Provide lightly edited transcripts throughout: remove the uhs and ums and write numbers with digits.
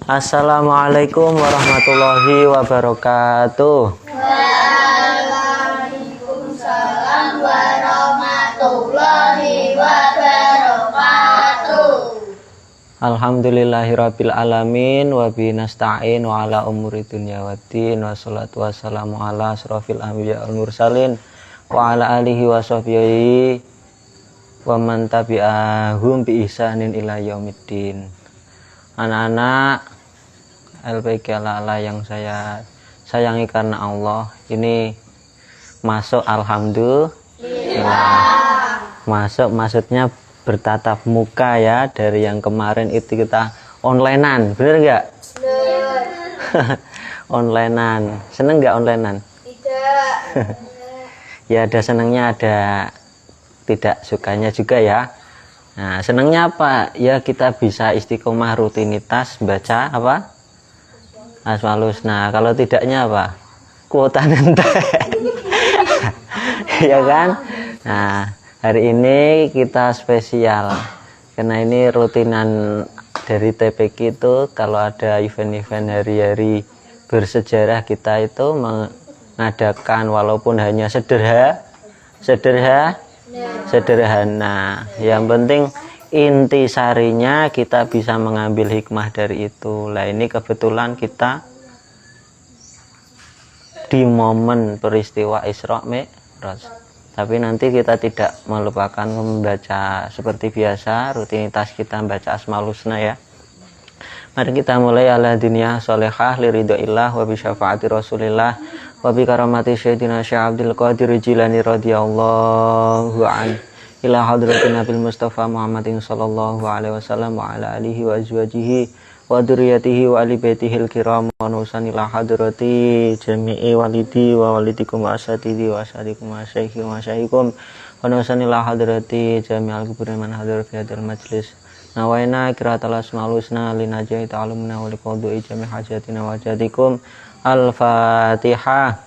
Assalamualaikum warahmatullahi wabarakatuh. Waalaikumsalam warahmatullahi wabarakatuh. Alhamdulillahirabbil alamin wa bihi nasta'in wa ala umuri dunya waddin wassalatu wassalamu ala asrofil anbiya wal mursalin wa ala alihi wa sahbihi wa man tabi'ahum bi ihsanin ila yaumiddin. Anak-anak LPG ala yang saya sayangi karena Allah, ini masuk alhamdulillah. Masuk maksudnya bertatap muka ya, dari yang kemarin itu kita onlinean, bener nggak? Onlinean, seneng nggak onlinean? Tidak. Ya ada senengnya, ada tidak sukanya juga ya. Nah senengnya apa? Ya kita bisa istiqomah rutinitas baca apa? Asmaul Husna. Kalau tidaknya apa? Kuota nentek. Ya kan? Nah, hari ini kita spesial karena ini rutinan dari TPQ itu. Kalau ada event-event hari-hari bersejarah, kita itu mengadakan walaupun hanya sederhana. Yang penting intisarinya kita bisa mengambil hikmah dari itu. Lah ini kebetulan kita di momen peristiwa Isra Mi'raj. Tapi nanti kita tidak melupakan membaca seperti biasa, rutinitas kita membaca Asmaul Husna ya. Mari kita mulai ala dunia sholihah liridhoillah wa bi syafaati Rasulillah wa bi karamati Sayyidina Syekh Abdul Qadir Jilani radhiyallahu anhu ila hadratin Nabil Mustafa Muhammadin sallallahu alaihi wasallam wa ala alihi wa azwajihi wa dzurriyyatihi wa ali baitihil kiram wa nusan ila hadrati jami'i walidi wa walidikum wa asatidi wa asadikum wa syaikhi wa syaikum wa nusan ila hadrati jami'al kuburin man hadir fi hadzal majlis. Nawaina qiraatal asmaul husna linajai ta'alumna wa liqadhi jami' hajatina wa jadikum. Al-Fatihah.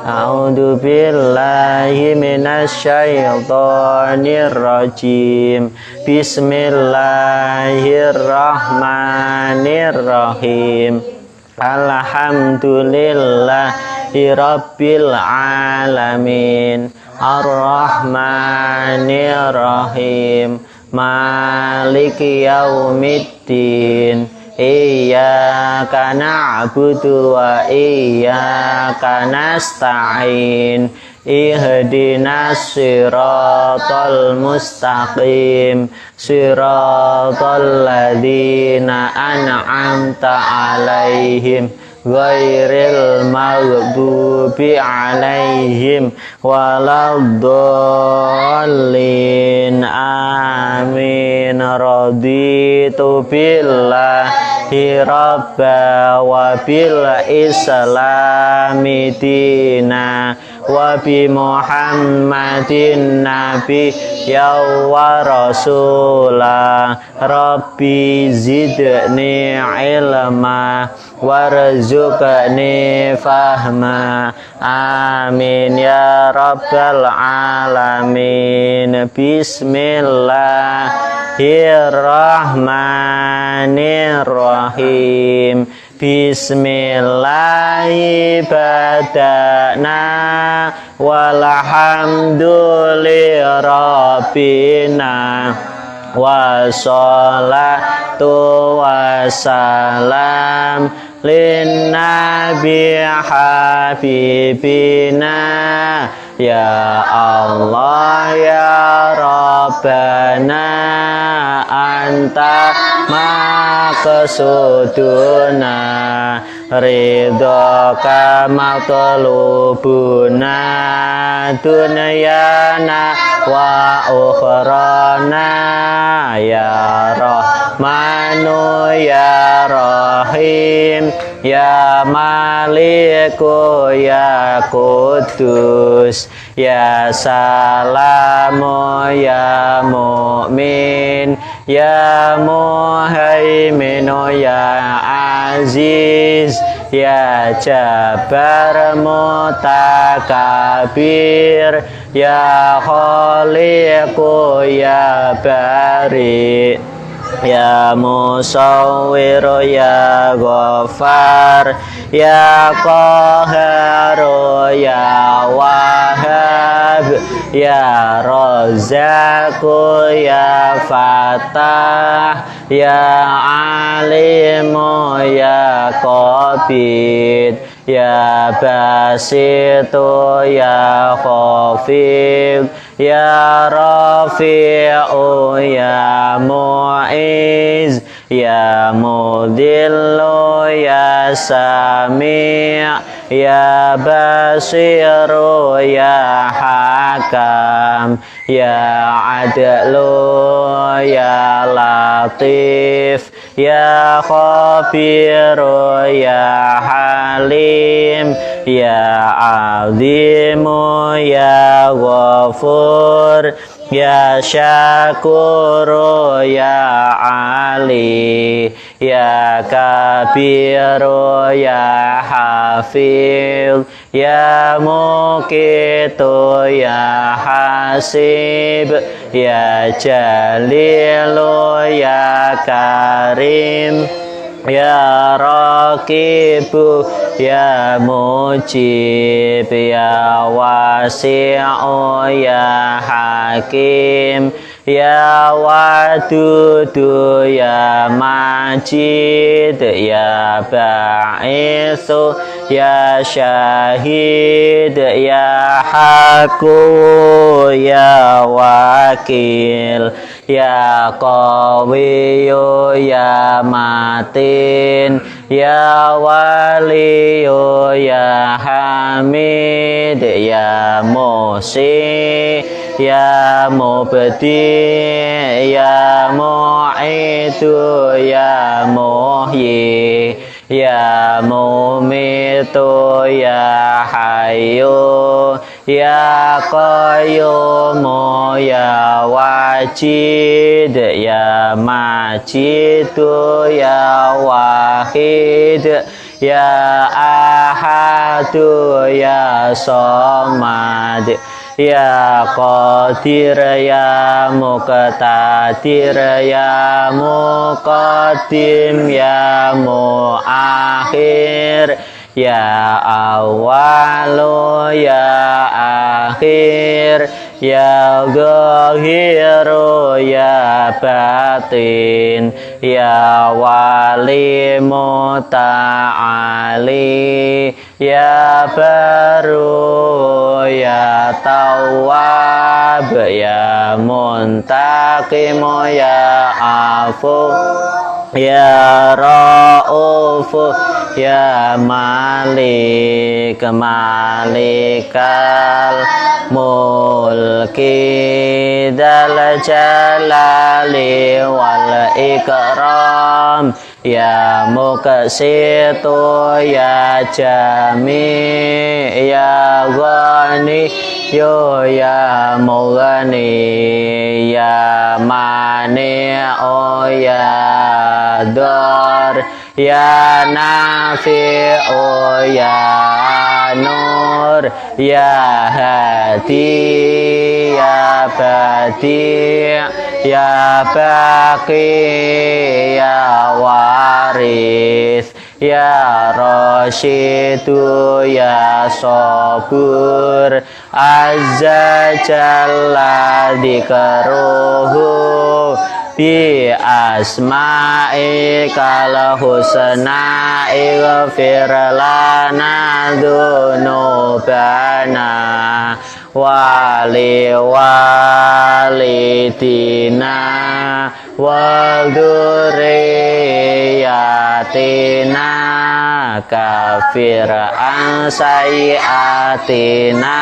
A'udzu billahi minasyaitonir rajim. Bismillahirrahmanirrahim. Alhamdulillahi rabbil alamin. Ar-Rahmanir-Rahim. Maliki yaumiddin. Iyyaka na'budu wa iyyaka nasta'in. Ihdinas siratal mustaqim. Siratal ladzina an'amta 'alaihim ghairil maghdubi 'alaihim waladdallin. Amin. Raditu billahi rabba wa bil islami dina wa bi muhammadin nabiyya wa rasula. Rabbi zidni ilma warzuqni fahma. Amin ya rabbal alamin. Bismillahirrahmanirrahim. Bismillahi badana walhamdulillirabbina wassalatu wassalam linnabi habibina. Ya Allah ya Rabbana anta maqsuduna ridhoka matlubuna dunyana wa ukhrana. Ya Rahmanu ya Rahim ya Maliku ya Kudus ya Salamu ya Mu'min ya Muhaiminu ya Aziz ya Jabbar Mutakabir ya Khaliqu ya Bari Ya Musawwir ya Ghaffar ya Qahhar ya Wahhab ya Razzaq ya Fattah ya Alim ya Qabid ya Basit ya Khafid ya Rafi'u ya Mu'iz ya Mudillu ya Sami' ya Basiru ya Hakam ya Adlu ya Latif ya Khabiru ya Halim ya Azimu ya Ghafur ya Syakuru ya Ali ya Kabiru ya Hafiz ya Muqitu ya Hasib ya Jalilu ya Karim ya Raqibu ya Mujib ya Wasi'u ya Hakim ya Wadudu ya Majid ya Ba'ithu ya Syahid ya Haku ya Wakil ya Qawiyu ya Matin ya Waliyu ya Hamid ya Musi ya Mubdi ya Mu'idu ya Muhyi ya Mumitu ya Hayyu ya Qayyumu ya Wajid ya Majidu ya Wahid ya Ahadu ya Somad ya Qadir ya Muqtadir ya Muqaddim ya Muakhir ya Awalu ya Akhir ya Zahiru ya Batin ya Wali Muta'ali ya Baru ya Tawwab ya Muntaqim ya Afu ya Ra'ufu ya Malik Malikal Mulki Dzal Jalali wal Ikram ya Muqsitu ya Jami ya Ghani ya Mughni ya Mani'u ya Dar ya Nafi'u ya Nur ya Hadi ya Badi ya Baqi ya Waris ya Rasyidu ya Sabur Azza Jalla Dzikruhu bi asma'ikal husna ighfir lana dzunubana wali walidina wa dzurriyyatina kafir an sayiatina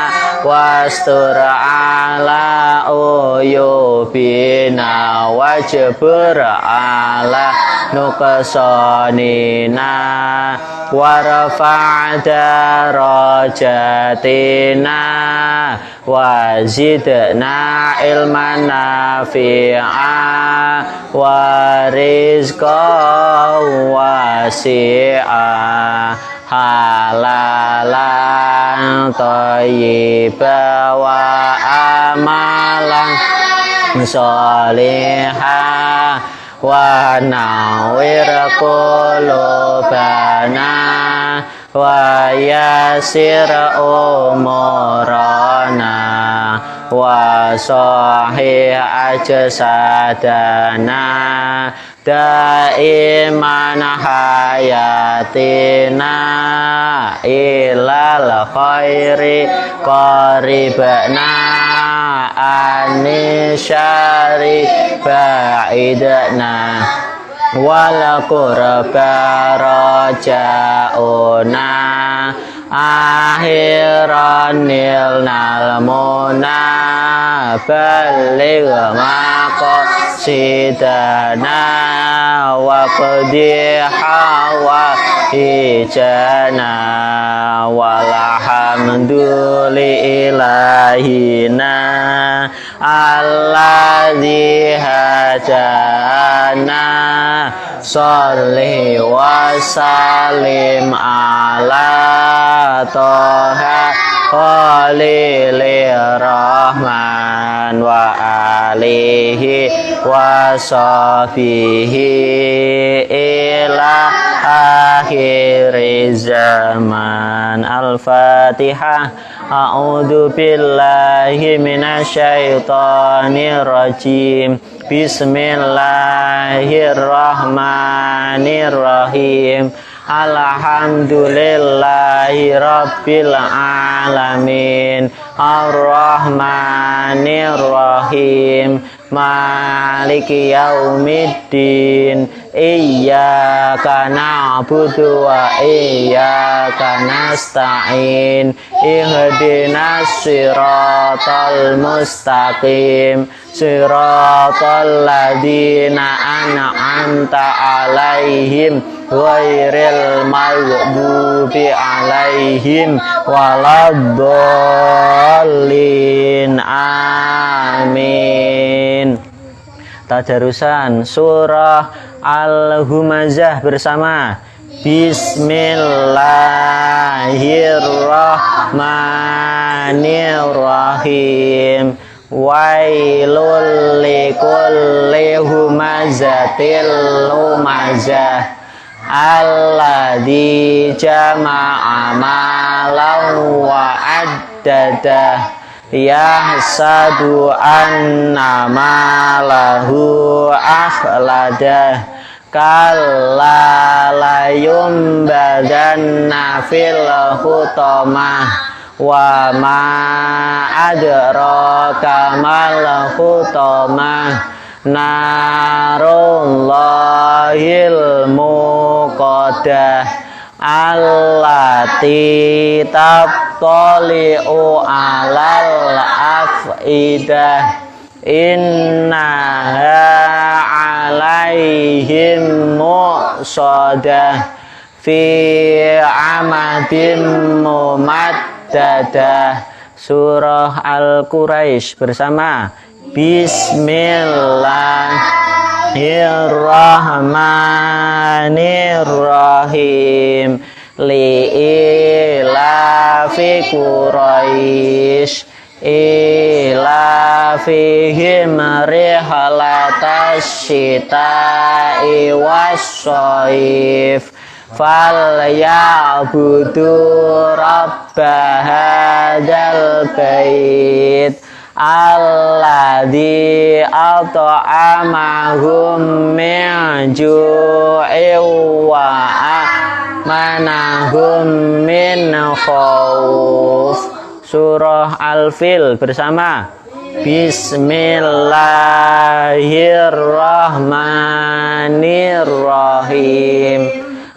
wastur ala uyubina wajbur ala nuqsanina warfa' darajatina wazidna ilman nafi'a wa rizqan wasi'a halalan thayyiba wa amalan sholihah wa nawwir qulubana wa yassir umurana wa sahih ajsadana daiman hayatina ilal khairi qaribna anisyari ba'idna wal qurba rajauna akhiran nilnal muna baligh maqsidana wa qdi hawaijana walhamdulillahina alladzi hadana sholli wa sallim ala toha Khalilur Rahman wa alihi wa sahbihi ila akhir zaman. Al-Fatihah. A'udzu billahi minasyaitonir rajim. Bismillahirrahmanirrahim. Alhamdulillahi rabbil alamin. Ar-Rahmanir-Rahim. Maliki yaumiddin. Iyyaka na'budu wa iyyaka nasta'in. Ihdinas siratal mustaqim. Siratal ladzina an'amta 'alaihim ghairil maghdubi 'alaihim waladdallin. Amin. Tadarusan surah Al-Humazah bersama. Bismillahirrahmanirrahim. Wailul likulli humazatil lumazah alladzi jama'a malan wa addadah yahsadu anna malahu akhladah kalla layum badanna fil hutamah wa ma adraka mal hutamah narullahil muqaddah allati tattali'u alal afidah innaha alaihim muqsadah fi amadin mumaddadah. Surah Al-Quraisy bersama. Bismillahirrahmanirrahim. Li'ilafi Quraisy ilafihim rihlatash syita'i was-shaif falyabudu rabba hadzal bait alladzi at'amahum min ju'in wa amanahum min khauf. Surah Al-Fil bersama. Bismillahirrahmanirrahim.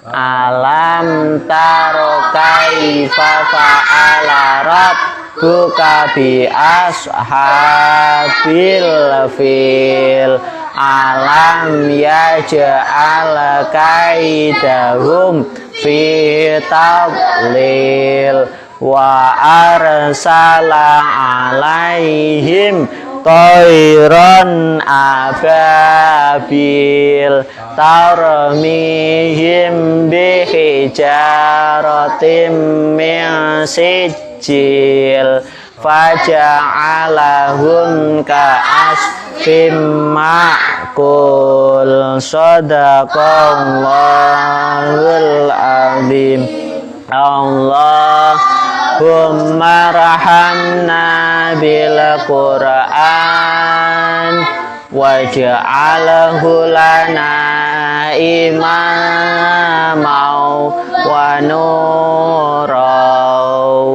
Alam taro kaifa fa'ala rabbuka bi ashabil fil. Alam yaj'al kaidahum fi tadlil wa arsala alaihim tayran ababil tarmihim bihijaratim min sijil faja'alahum ka'asfim Qul sadaqallahul azim. Allahumma rahamna bil Qur'an waj'alhu lana imamau wa nurau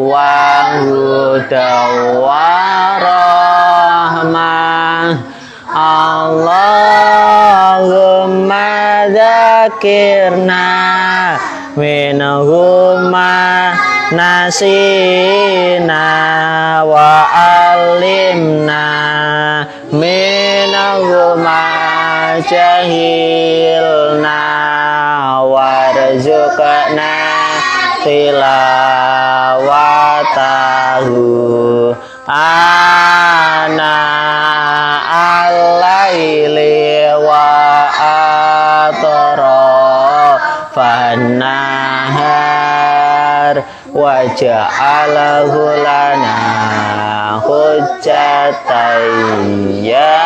wa hudaw wa rahmah. Allahumma dzakirna minhuma nasina wa alimna minhuma jahilna warzuqna tilawatahu ana al-laili wa atrafan nahar waja'alahu lana hujjatan ya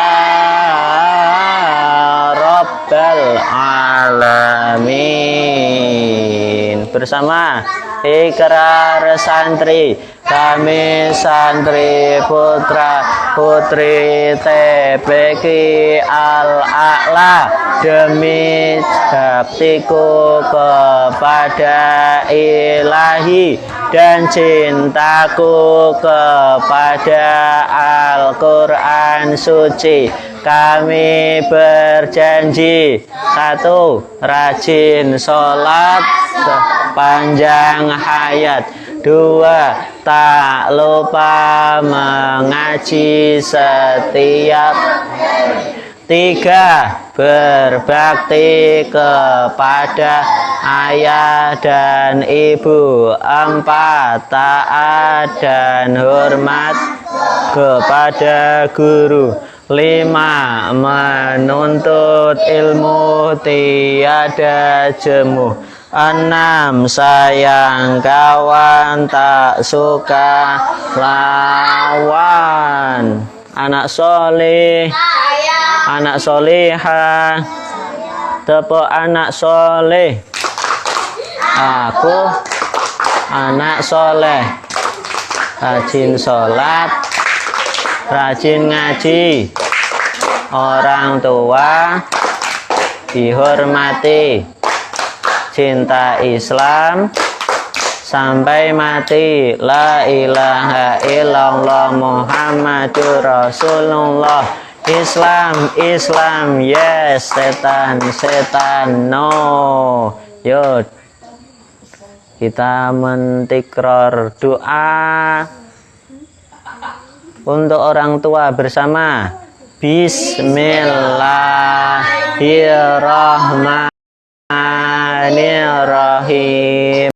rabbal alamin. Bersama ikrar santri, kami santri putra putri TPQ Al-A'la, demi baktiku kepada ilahi dan cintaku kepada Al-Quran suci, kami berjanji: 1. Rajin sholat sepanjang hayat. 2. Tak lupa mengaji setiap. 3. Berbakti kepada ayah dan ibu. 4. Taat dan hormat kepada guru. 5. Menuntut ilmu tiada jemu. 6. Sayang kawan tak suka lawan. Anak soleh, anak solehah, tepuk anak soleh. Aku anak soleh, rajin sholat, rajin ngaji, orang tua dihormati, cinta Islam sampai mati. La ilaha illallah Muhammadur Rasulullah. Islam, Islam, yes. Setan, setan, no. Yuk, kita mentikrar doa untuk orang tua bersama. Bismillahirrahmanirrahim.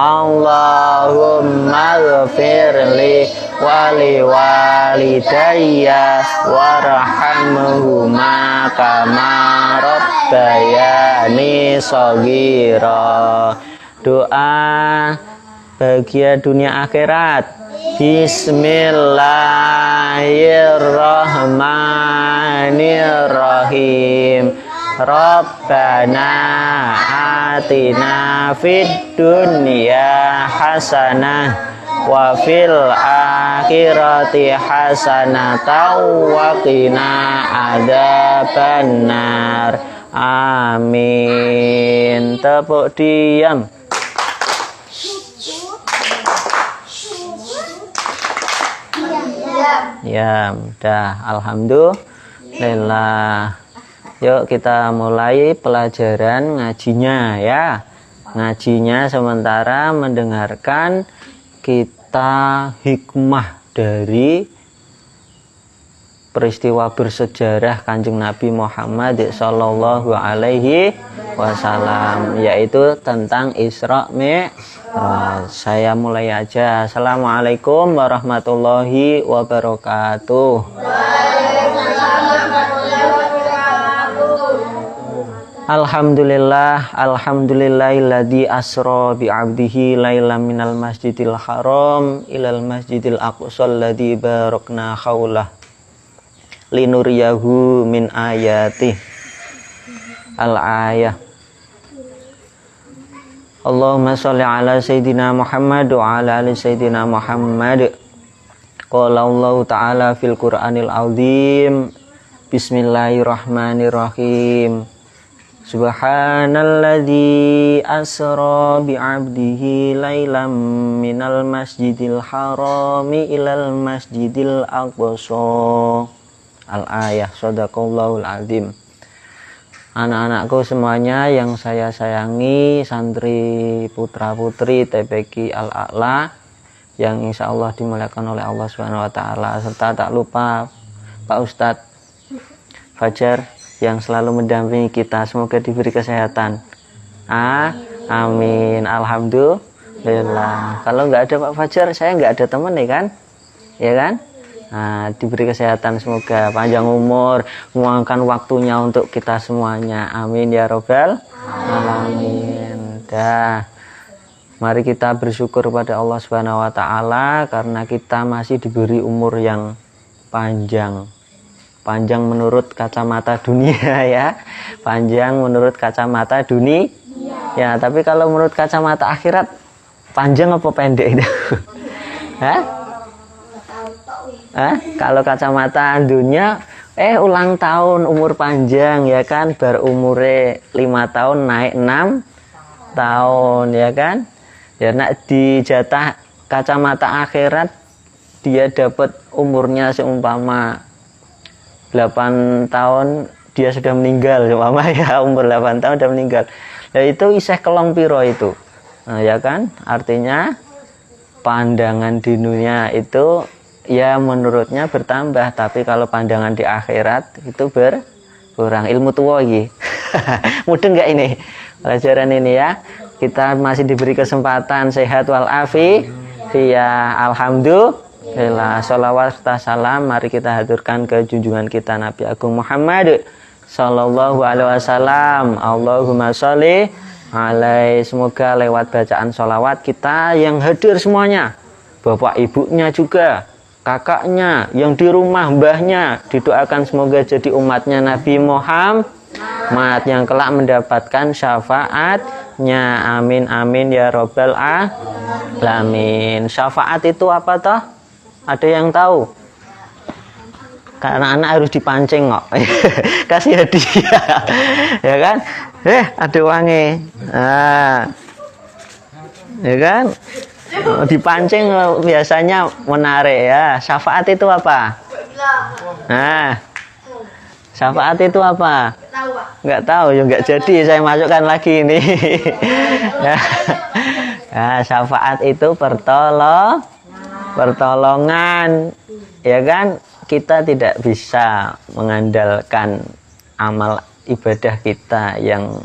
Allahumma ghfirli wali walidayya warhamhuma kama rabbayani shaghira. Doa bahagia dunia akhirat. Bismillahirrahmanirrahim. Rabbana atina fid dunya hasanah wa fil akhirati hasanatan wa qina adzabannar. Amin. Tepuk diam. Ya, udah. Alhamdulillah. Yuk kita mulai pelajaran ngajinya ya. Ngajinya sementara mendengarkan kita hikmah dari peristiwa bersejarah Kanjeng Nabi Muhammad Sallallahu Alaihi Wasallam, yaitu tentang Isra Mi'raj. Saya mulai aja. Assalamualaikum warahmatullahi wabarakatuh. Alhamdulillah, alhamdulillahilladzi asra bi 'abdihi lailan minal masjidil haram ilal masjidil aqsal ladzi barakna haulah. linuriyahu min ayati. Al-ayah. Allahumma sholli ala sayyidina Muhammad wa ala ali sayyidina Muhammad. Qala Allah ta'ala fil Qur'anil azim. Bismillahirrahmanirrahim. Subhanalladzi asra bi'abdihi lailam minal masjidil harami ilal masjidil aqsa. Al-ayah. Shadaqallahul azim. Anak-anakku semuanya yang saya sayangi, santri putra putri TPQ Al-A'la yang insya Allah dimuliakan oleh Allah Subhanahu Wa Taala, serta tak lupa Pak Ustadz Fajar yang selalu mendampingi kita, semoga diberi kesehatan. Amin. Alhamdulillah. Kalau nggak ada Pak Fajar, saya nggak ada teman nih kan, ya kan? Nah, diberi kesehatan, semoga panjang umur, meluangkan waktunya untuk kita semuanya. Amin ya robbal alamin. Dah, mari kita bersyukur pada Allah Subhanahu Wa Taala karena kita masih diberi umur yang panjang. Panjang menurut kacamata dunia ya, panjang menurut kacamata dunia. Ya, tapi kalau menurut kacamata akhirat, panjang apa pendek itu? Hah? Kalau kacamata dunia, ulang tahun umur panjang ya kan, berumure 5 tahun naik 6 tahun ya kan. Ya nak di jatah kacamata akhirat dia dapat umurnya seumpama 8 tahun dia sudah meninggal seumpama ya, umur 8 tahun sudah meninggal. Ya itu iseh kelong piro itu. Nah, ya kan? Artinya pandangan di dunia itu ya menurutnya bertambah, tapi kalau pandangan di akhirat itu berkurang. Ilmu tua lagi. Mudeng nggak ini pelajaran ini ya? Kita masih diberi kesempatan sehat walafiat. Alhamdulillah. Sholawat serta salam mari kita haturkan ke junjungan kita Nabi Agung Muhammad Sallallahu Alaihi Wasallam. Allahumma sholli alaihi. Semoga lewat bacaan sholawat kita yang hadir semuanya, bapak ibunya juga, kakaknya, yang di rumah mbahnya, didoakan semoga jadi umatnya Nabi Muhammad yang kelak mendapatkan syafaatnya. Amin amin ya robbal alamin. Syafaat itu apa toh? Ada yang tahu? Karena anak harus dipancing kok. Kasih hadiah. Ya kan? Ada uangnya. Nah. Ya kan? Dipancing biasanya menarik ya. Syafaat itu apa? Nah, syafaat itu apa? Nggak tahu ya, nggak jadi saya masukkan lagi ini. Nah, syafaat itu pertolongan, ya kan? Kita tidak bisa mengandalkan amal ibadah kita yang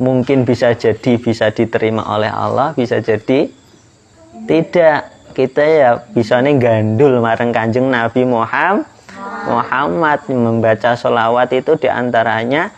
mungkin bisa jadi bisa diterima oleh Allah, bisa jadi tidak. Kita ya bisa nih gandul mareng Kanjeng Nabi Muhammad membaca sholawat itu diantaranya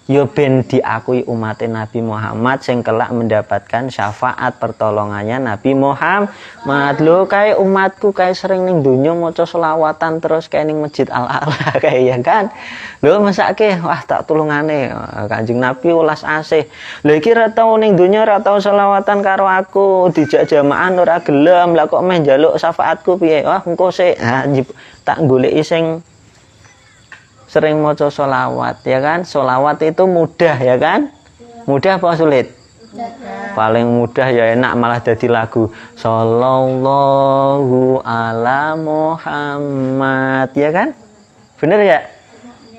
yo ben diakui umat Nabi Muhammad sing kelak mendapatkan syafaat pertolongannya Nabi Muhammad. Lho kayak umatku kayak sering ning donya maca sholawatan terus kayak ning Masjid Al-A'la kayak ya kan. Lho mesake wah tak tulungane Kanjeng Nabi welas asih. Lho iki ra tau ning donya ra tau sholawatan karo aku, dijak jamaah ora gelem, lah kok meh njaluk syafaatku piye? Wah engko sik tak goleki sing sering maca sholawat ya kan. Sholawat itu mudah ya kan. Mudah apa sulit? Paling mudah ya enak malah jadi lagu. Sallallahu ala Muhammad ya kan. Bener ya.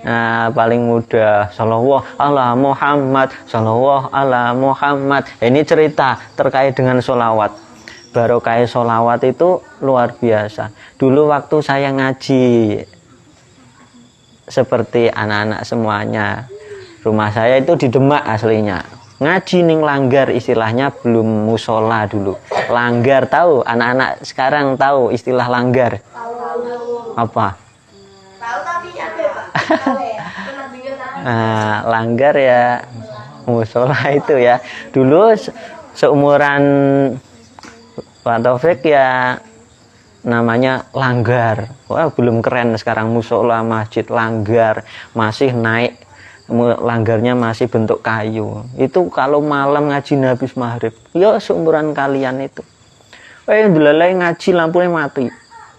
Nah paling mudah. Sallallahu ala Muhammad, sallallahu ala Muhammad. Ini cerita terkait dengan sholawat. Barokah sholawat itu luar biasa. Dulu waktu saya ngaji seperti anak-anak semuanya, rumah saya itu di Demak aslinya. Ngaji ning langgar istilahnya, belum musola dulu. Langgar tahu? Anak-anak sekarang tahu istilah langgar? Apa? Tahu tapi apa Pak? Nah, langgar ya musola itu ya. Dulu seumuran Pak Taufik ya namanya langgar. Wah, belum keren sekarang musola masjid langgar, masih naik, langgarnya masih bentuk kayu. Itu kalau malam ngaji habis maghrib, ya seumuran kalian itu. Ndelalai ngaji lampunya mati.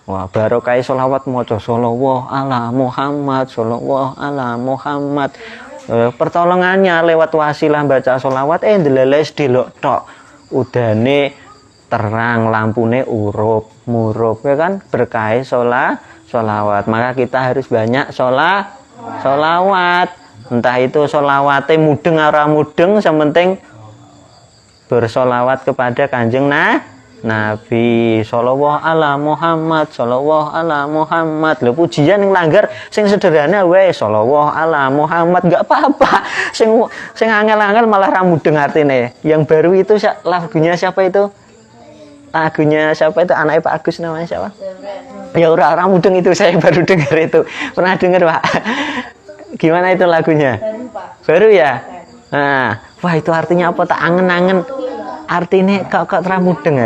Wah, baru kayak sholawat maca sholawat ala Muhammad, sholawat ala Muhammad. Pertolongannya lewat wasilah baca sholawat, ndelalai delok tok. Udane terang, lampune murup ya kan, berkah sholawat. Maka kita harus banyak sholawat. Entah itu sholawatnya mudeng ora mudeng, sementing bersolawat kepada Kanjeng Nabi sallallahu ala Muhammad, sallallahu ala Muhammad. Lho pujian yang langgar sing sederhana wae sallallahu ala Muhammad, enggak apa-apa. Sing angel-angel malah ra mudeng artine. Yang baru itu lagunya siapa itu? Lagunya siapa itu, anaknya Pak Agus namanya siapa? Ya orang mudeng itu, saya baru dengar itu. Pernah dengar Pak? Gimana itu lagunya? Baru ya? Nah, wah itu artinya apa? Tak angen-angen. Artinya kok terang mudeng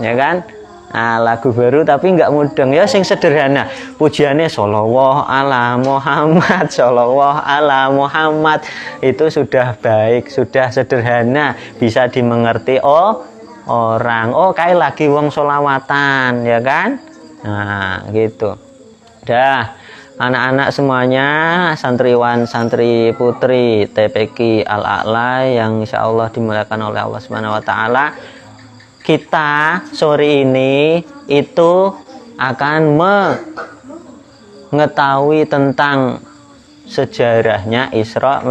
ya kan? Nah, lagu baru tapi nggak mudeng ya, sing sederhana. Pujiannya sholawat ala Muhammad, sholawat ala Muhammad. Itu sudah baik, sudah sederhana, bisa dimengerti orang. Oh, kayak lagi wong sholawatan ya kan? Nah gitu. Dah, anak-anak semuanya, santriwan santri putri TPQ Al-A'la yang insya Allah dimuliakan oleh Allah Subhanahu Wa Taala, kita sore ini itu akan mengetahui tentang sejarahnya Isra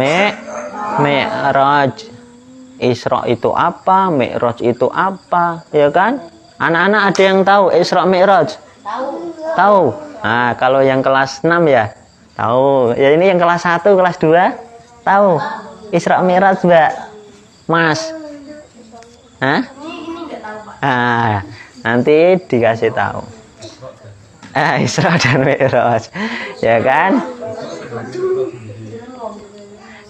Mi'raj. Isra itu apa, Mi'raj itu apa, ya kan? Anak-anak ada yang tahu Isra Mi'raj? Tahu. Nah, kalau yang kelas 6 ya tahu. Ya ini yang kelas 1, kelas 2 tahu Isra Mi'raj, Mbak. Mas. Hah? Ah, nanti dikasih tahu. Isra dan Mi'raj. Ya kan?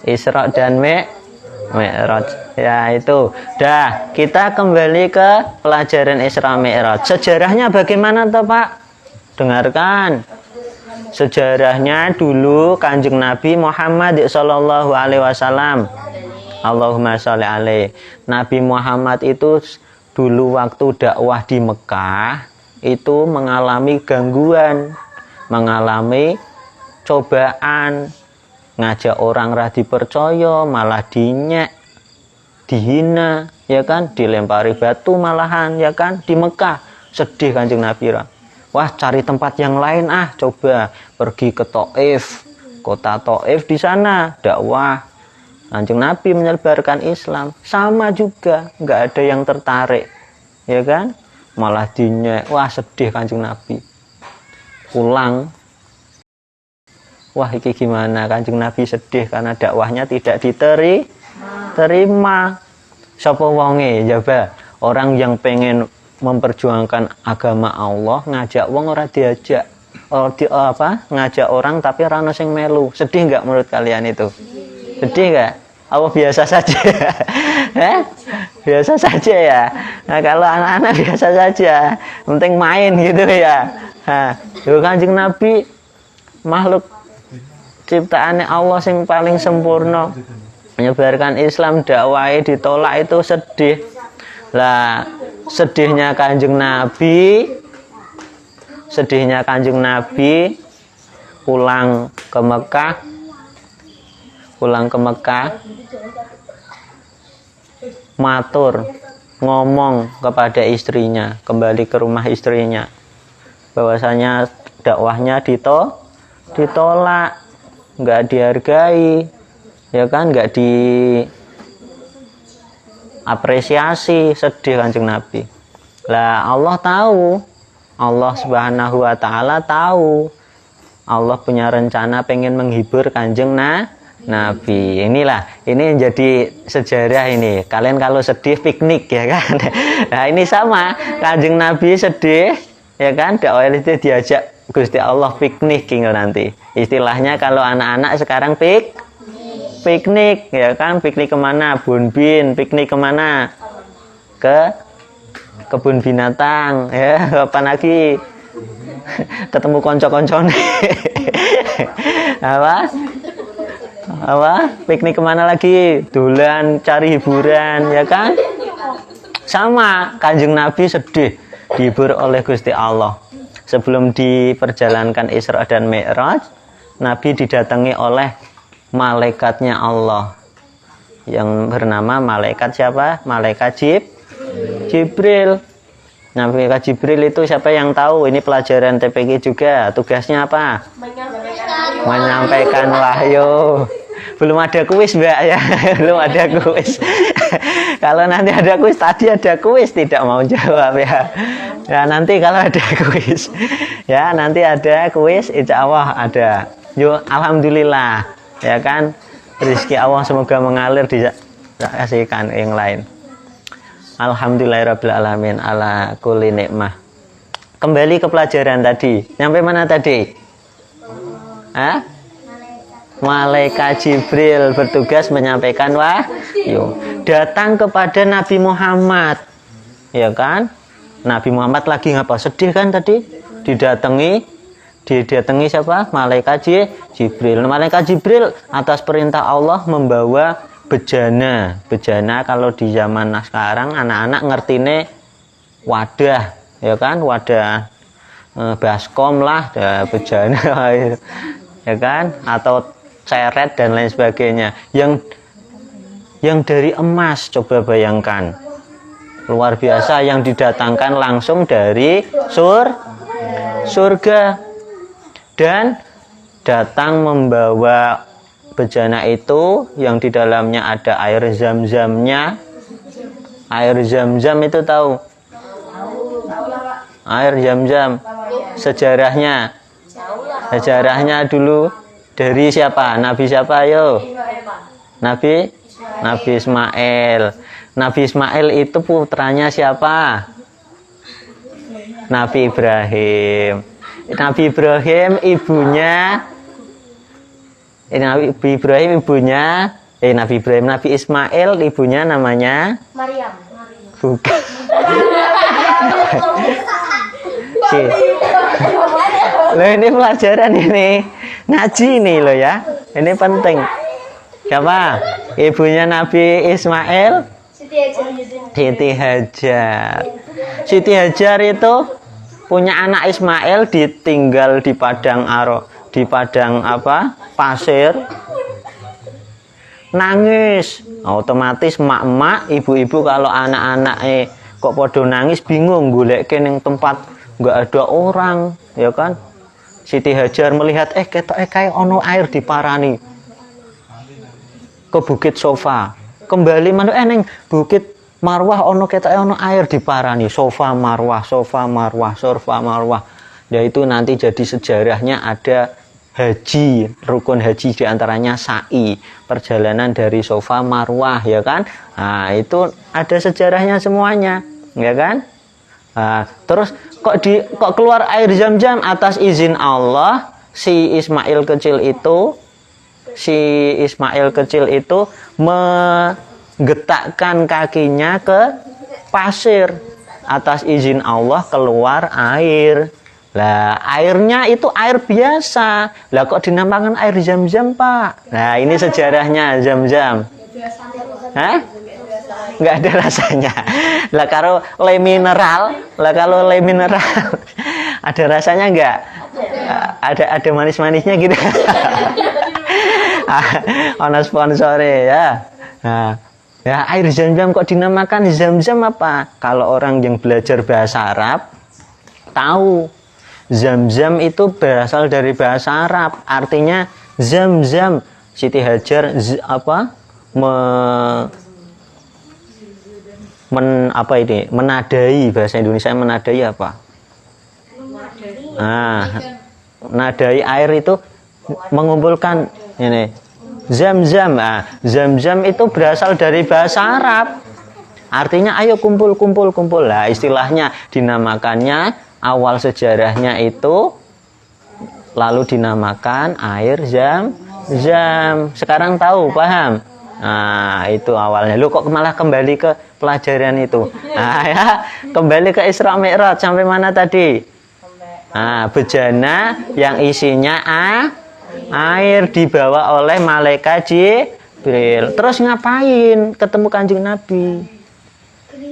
Isra dan Mi'raj. Ya itu. Dah, kita kembali ke pelajaran Isra Mi'raj. Sejarahnya bagaimana toh, Pak? Dengarkan. Sejarahnya dulu Kanjeng Nabi Muhammad sallallahu alaihi wasallam. Allahumma sholli alaihi. Nabi Muhammad itu dulu waktu dakwah di Mekah itu mengalami gangguan, mengalami cobaan. Ngajak orang ra dipercaya, malah dinyek, dihina, ya kan, dilempari batu malahan, ya kan, di Mekah. Sedih Kanjeng Nabi. Wah, cari tempat yang lain coba pergi ke Taif, kota Taif, di sana dakwah. Kanjeng Nabi menyebarkan Islam, sama juga, nggak ada yang tertarik, ya kan, malah dinyek. Wah, sedih Kanjeng Nabi. Pulang. Wah, iki gimana? Kanjeng Nabi sedih karena dakwahnya tidak diterima. Sapa wonge? Coba orang yang pengen memperjuangkan agama Allah ngajak wong ora diajak. Ngajak orang tapi ora ono sing melu. Sedih enggak menurut kalian itu? Sedih enggak? Apa biasa saja? Biasa saja ya. Nah, kalau anak-anak biasa saja, penting main gitu ya. Nah, Kanjeng Nabi makhluk ciptaannya Allah yang paling sempurna, menyebarkan Islam, dakwah ditolak, itu sedih. Lah, sedihnya Kanjeng Nabi pulang ke Mekah, matur, ngomong kepada istrinya, kembali ke rumah istrinya, bahwasanya dakwahnya ditolak, nggak dihargai, ya kan, nggak diapresiasi. Sedih Kanjeng Nabi. Lah, Allah tahu, Allah Subhanahu Wa Taala tahu, Allah punya rencana pengen menghibur Kanjeng Nabi. Inilah, ini jadi sejarah ini. Kalian kalau sedih piknik, ya kan. Nah, ini sama, Kanjeng Nabi sedih, ya kan, dakwah itu diajak Gusti Allah piknik tinggal nanti. Istilahnya kalau anak-anak sekarang piknik, ya kan, piknik kemana? Bonbin, piknik kemana? Ke kebun binatang ya, kapan lagi ketemu konco-koncone apa piknik kemana lagi, dolan cari hiburan ya kan. Sama Kanjeng Nabi sedih dihibur oleh Gusti Allah. Sebelum diperjalankan Isra dan Mi'raj, Nabi didatangi oleh malaikatnya Allah yang bernama malaikat siapa? Malaikat Jibril. Malaikat Jibril itu siapa yang tahu? Ini pelajaran TPQ juga. Tugasnya apa? Menyampaikan wahyu. Belum ada kuis Mbak ya. Belum ada kuis. Kalau nanti ada kuis, tadi ada kuis tidak mau jawab ya. Ya nanti kalau ada kuis, ya nanti ada kuis, insya Allah ada. Yuk, alhamdulillah, ya kan, rezeki Allah semoga mengalir dikasihkan yang lain. Alhamdulillahirabbil alamin ala kulli nikmah. Kembali ke pelajaran tadi. Sampai mana tadi? Hah? Malaikat Jibril bertugas menyampaikan wahyu. Datang kepada Nabi Muhammad, ya kan? Nabi Muhammad lagi ngapa? Sedih kan tadi? Didatangi siapa? Malaikat Jibril. Malaikat Jibril atas perintah Allah membawa bejana. Bejana kalau di zaman sekarang anak-anak ngertine wadah, ya kan? Wadah baskom lah, bejana ya kan? Atau ceret dan lain sebagainya. Yang dari emas, coba bayangkan. Luar biasa, yang didatangkan langsung dari surga. Dan datang membawa bejana itu yang di dalamnya ada air zam-zamnya. Air zam-zam itu tahu? Air zam-zam. Sejarahnya dulu dari siapa? Nabi siapa ayo? Nabi Ismail. Nabi Ismail itu putranya siapa? Nabi Ibrahim. Nabi Ibrahim ibunya Nabi Ismail ibunya namanya Maryam. bukan. Loh, ini pelajaran ini. Ngaji ini loh ya. Ini penting. Siapa? Ibunya Nabi Ismail? Siti Hajar. Siti Hajar itu punya anak Ismail, ditinggal di padang pasir. Nangis. Otomatis mak-mak, ibu-ibu kalau anak-anak kok podo nangis bingung goleke ning tempat enggak ada orang, ya kan? Siti Hajar melihat ketoke kae ono air diparani ke Bukit Sofa. Kembali manuk ning Bukit Marwah ono ketoke ono air diparani. Sofa Marwah. Ya itu nanti jadi sejarahnya ada haji, rukun haji diantaranya sa'i, perjalanan dari Sofa Marwah, ya kan? Nah, itu ada sejarahnya semuanya, ya kan? Nah, terus kok keluar air zam-zam atas izin Allah. Si Ismail kecil itu menggetakkan kakinya ke pasir. Atas izin Allah keluar air. Lah, airnya itu air biasa. Lah kok dinamakan air zam-zam, Pak? Nah, ini sejarahnya zam-zam. Hah? Nggak ada rasanya. Lah kalau le mineral ada rasanya nggak? Ada manis-manisnya gitu. Ono sponsore ya. Nah, ya air zam-zam kok dinamakan zam-zam apa? Kalau orang yang belajar bahasa Arab tahu zam-zam itu berasal dari bahasa Arab. Artinya zam-zam. Siti Hajar menadai, bahasa Indonesia menadai apa? Menadai air itu mengumpulkan ini zam-zam. Zam-zam itu berasal dari bahasa Arab. Artinya ayo kumpul. Lah istilahnya dinamakannya, awal sejarahnya itu lalu dinamakan air zam-zam. Sekarang tahu, paham? Nah, itu awalnya. Lu kok malah kembali ke pelajaran itu? Nah, ya, kembali ke Isra Mi'raj sampai mana tadi? Nah, bejana yang isinya air dibawa oleh malaikat Jibril. Terus ngapain? Ketemu Kanjeng Nabi.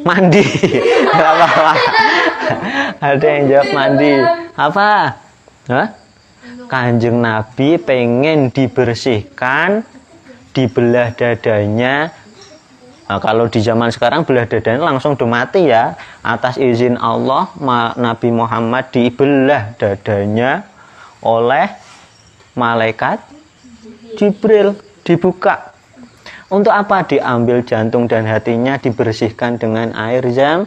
Mandi. Enggak apa-apa. Ada yang jawab mandi. Apa? Hah? Kanjeng Nabi pengen dibersihkan, dibelah dadanya. Nah, kalau di zaman sekarang belah dadanya langsung udah mati ya. Atas izin Allah, Nabi Muhammad dibelah dadanya oleh malaikat Jibril, dibuka. Untuk apa? Diambil jantung dan hatinya, dibersihkan dengan air zam.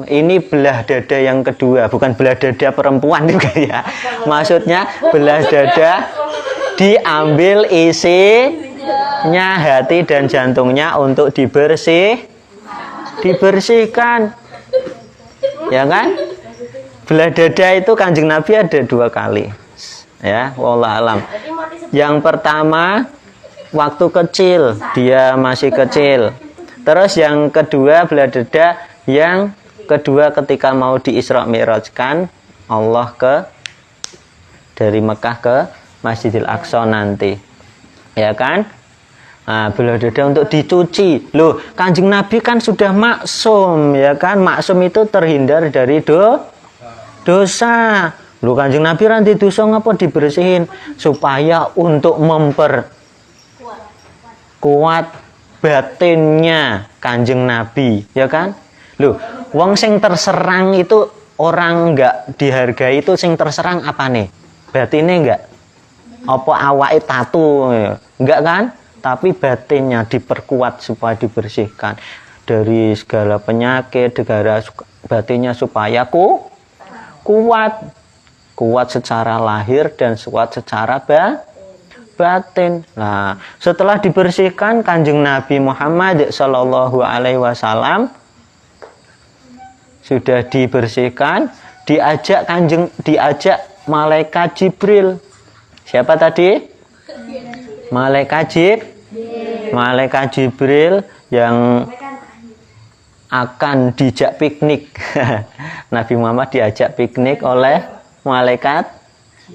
Ini belah dada yang kedua, bukan belah dada perempuan juga ya. Maksudnya belah dada diambil isinya hati dan jantungnya untuk dibersihkan. Ya kan? Belah dada itu Kanjeng Nabi ada 2 kali. Ya, wallah alam. Yang pertama waktu kecil, dia masih kecil. Terus yang kedua belah dada yang kedua ketika mau di Isra Mi'rajkan Allah dari Mekah ke Masjidil Aqsa nanti. Ya kan? Nah, belah dada untuk dicuci. Loh, Kanjeng Nabi kan sudah maksum, ya kan? Maksum itu terhindar dari dosa. Loh, Kanjeng Nabi nanti dosa ngapa dibersihin? Supaya untuk memperkuat batinnya Kanjeng Nabi, ya kan? Loh, wong sing terserang itu orang enggak dihargai itu sing terserang apa nih? Batinnya enggak? Apa awake tatu? Enggak kan? Tapi batinnya diperkuat supaya dibersihkan dari segala penyakit, batinnya supaya kuat secara lahir dan kuat secara batin. Nah, setelah dibersihkan Kanjeng Nabi Muhammad sallallahu alaihi wasallam sudah dibersihkan, diajak malaikat Jibril. Siapa tadi? Malaikat Jibril yang akan dijak piknik. Nabi Muhammad diajak piknik oleh malaikat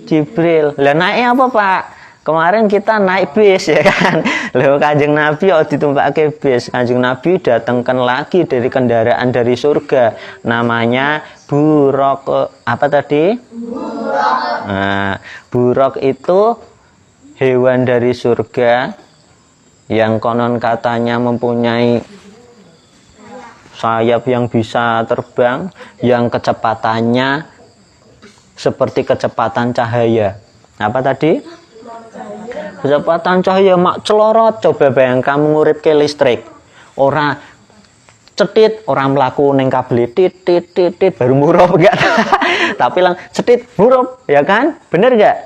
Jibril. Lah naik apa, Pak? Kemarin kita naik bis ya kan. Lalu Kanjeng Nabi ditumpake bis. Kanjeng Nabi datangkan lagi dari kendaraan dari surga. Namanya buraq. Apa tadi? Buraq. Nah, buraq itu hewan dari surga yang konon katanya mempunyai sayap yang bisa terbang, yang kecepatannya seperti kecepatan cahaya. Apa tadi? Kecepatan cahaya mak celorot. Coba bayangkan nguripke listrik. Ora cetit, orang mlaku ning kabel tit baru murup enggak? Tapi lang cetit murup, ya kan? Bener enggak?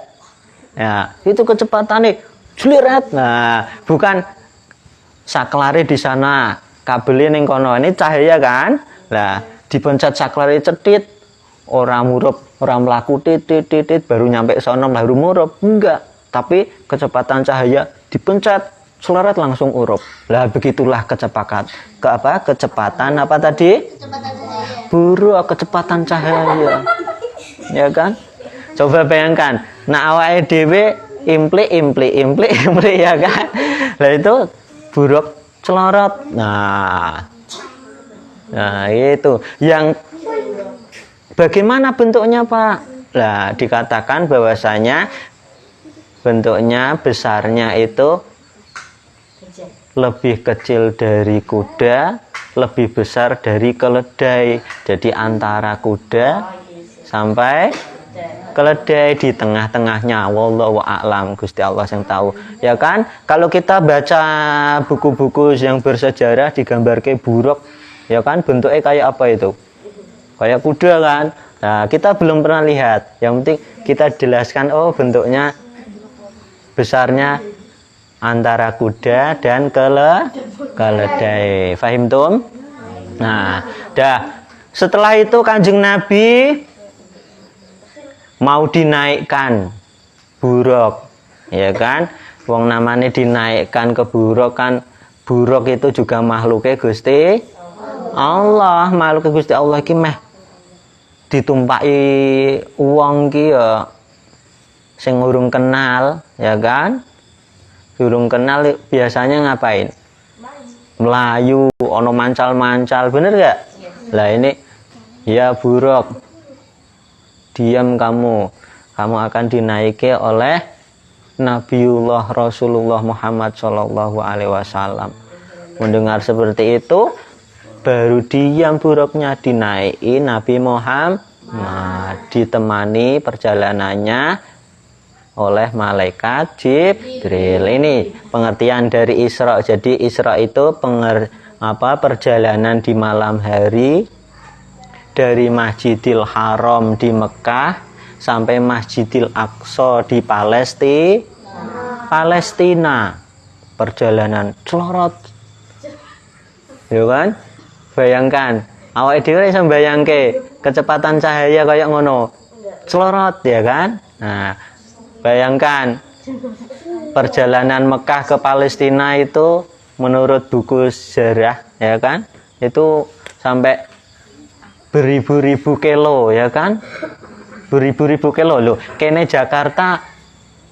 Ya, itu kecepatannya jliret. Nah, bukan saklare di sana, kabelnya ning kono. Ini cahaya kan? Lah, dipencet saklare cetit, orang murup, orang mlaku tit baru nyampe sono baru murup. Enggak. Tapi kecepatan cahaya dipencet seleret langsung urup. Lah begitulah kecepatan apa tadi? Buruk, kecepatan cahaya. Ya kan? Coba bayangkan. Nah, awake dhewe implik ya kan? Lah itu buruk celorot. Nah itu yang bagaimana bentuknya, Pak? Lah dikatakan bahwasanya bentuknya besarnya itu lebih kecil dari kuda, lebih besar dari keledai. Jadi antara kuda sampai keledai, di tengah-tengahnya. Wallahu a'lam, Gusti Allah yang tahu. Ya kan? Kalau kita baca buku-buku yang bersejarah digambarkan buruk, ya kan bentuknya kayak apa itu? Kayak kuda kan? Nah, kita belum pernah lihat. Yang penting kita jelaskan, oh bentuknya besarnya antara kuda dan keledai. Fahim tum? Nah, setelah itu Kanjeng Nabi mau dinaikkan buruk, ya kan? Wong namanya dinaikkan ke buruk kan, buruk itu juga makhluknya Gusti Allah. Makhluknya Gusti Allah iki meh ditumpaki wong ki ya sing urung kenal, ya kan? Urung kenal biasanya ngapain? Melayu, ono mancal-mancal, bener gak? Lah ini ya buruk, diam kamu akan dinaiki oleh Nabiullah Rasulullah Muhammad Shallallahu Alaihi Wasallam. Mendengar seperti itu, baru diam buruknya, dinaiki Nabi Muhammad, ditemani perjalanannya oleh malaikat Jibril. Ini pengertian dari Isra. Jadi Isra itu perjalanan di malam hari dari Masjidil Haram di Mekah sampai Masjidil Aqsa di Palestina. Perjalanan celorot, ya kan? Bayangkan, awake dhewe iso mbayangke kecepatan cahaya kayak ngono, celorot, ya kan? Nah, bayangkan perjalanan Mekah ke Palestina itu menurut buku sejarah, ya kan? Itu sampai beribu-ribu kilo, ya kan? Beribu-ribu kilo loh. Kene Jakarta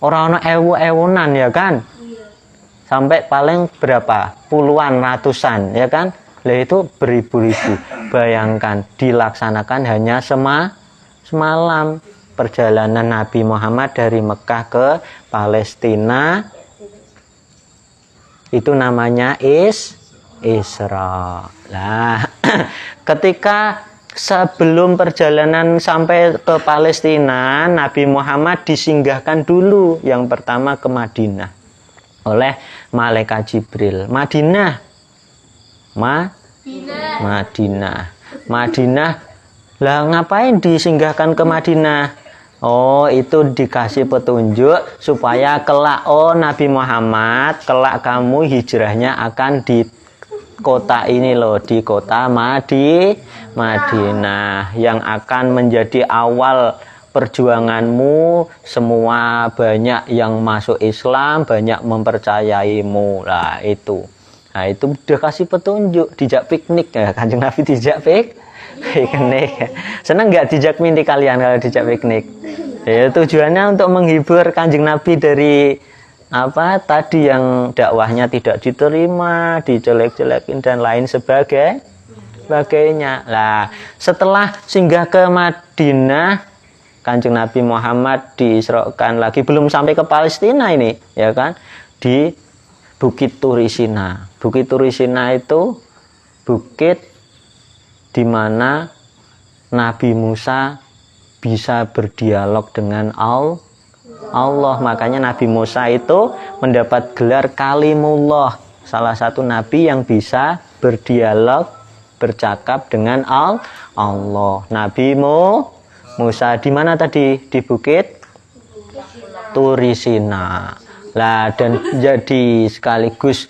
orang ewu-ewunan, ya kan? Sampai paling berapa? Puluhan, ratusan, ya kan? Lah itu beribu-ribu. Bayangkan dilaksanakan hanya semalam. Perjalanan Nabi Muhammad dari Mekah ke Palestina itu namanya Isra. Nah, ketika sebelum perjalanan sampai ke Palestina, Nabi Muhammad disinggahkan dulu yang pertama ke Madinah oleh malaikat Jibril. Madinah. Lah ngapain disinggahkan ke Madinah? Oh, itu dikasih petunjuk supaya kelak, oh Nabi Muhammad, kelak kamu hijrahnya akan di kota ini loh, di kota Madinah yang akan menjadi awal perjuanganmu. Semua banyak yang masuk Islam, banyak mempercayaimu. Lah itu. Nah, itu udah kasih petunjuk, dijak piknik ya, Kanjeng Nabi dijak piknik. Senang nggak dijak mimpi kalian kalau dijak piknik? Ya, tujuannya untuk menghibur Kanjeng Nabi dari apa tadi yang dakwahnya tidak diterima, dijelek-jelekin dan lain sebagainya. Lah, setelah singgah ke Madinah, Kanjeng Nabi Muhammad diisrokan lagi, belum sampai ke Palestina ini, ya kan? Di Bukit Turisina. Bukit Turisina itu bukit di mana Nabi Musa bisa berdialog dengan Allah. Makanya Nabi Musa itu mendapat gelar Kalimullah, salah satu nabi yang bisa berdialog, bercakap dengan Allah. Nabi Musa di mana tadi? Di Bukit Turisina. Lah, dan jadi sekaligus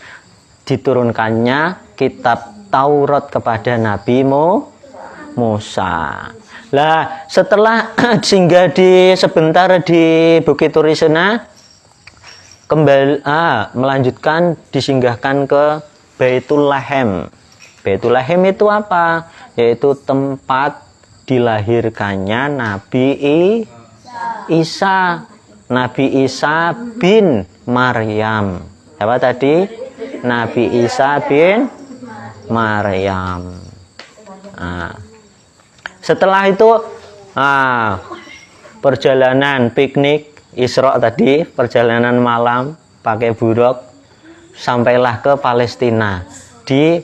diturunkannya kitab Taurat kepada Nabi Musa. Lah, setelah singgah sebentar di Bukit Turisina, kembali melanjutkan disinggahkan ke Baitul Lahem. Baitul Lahem itu apa? Yaitu tempat dilahirkannya Nabi Isa. Nabi Isa bin Maryam. Apa tadi? Nabi Isa bin Maryam. Setelah itu perjalanan piknik Isra tadi, perjalanan malam pakai buruk, sampailah ke Palestina di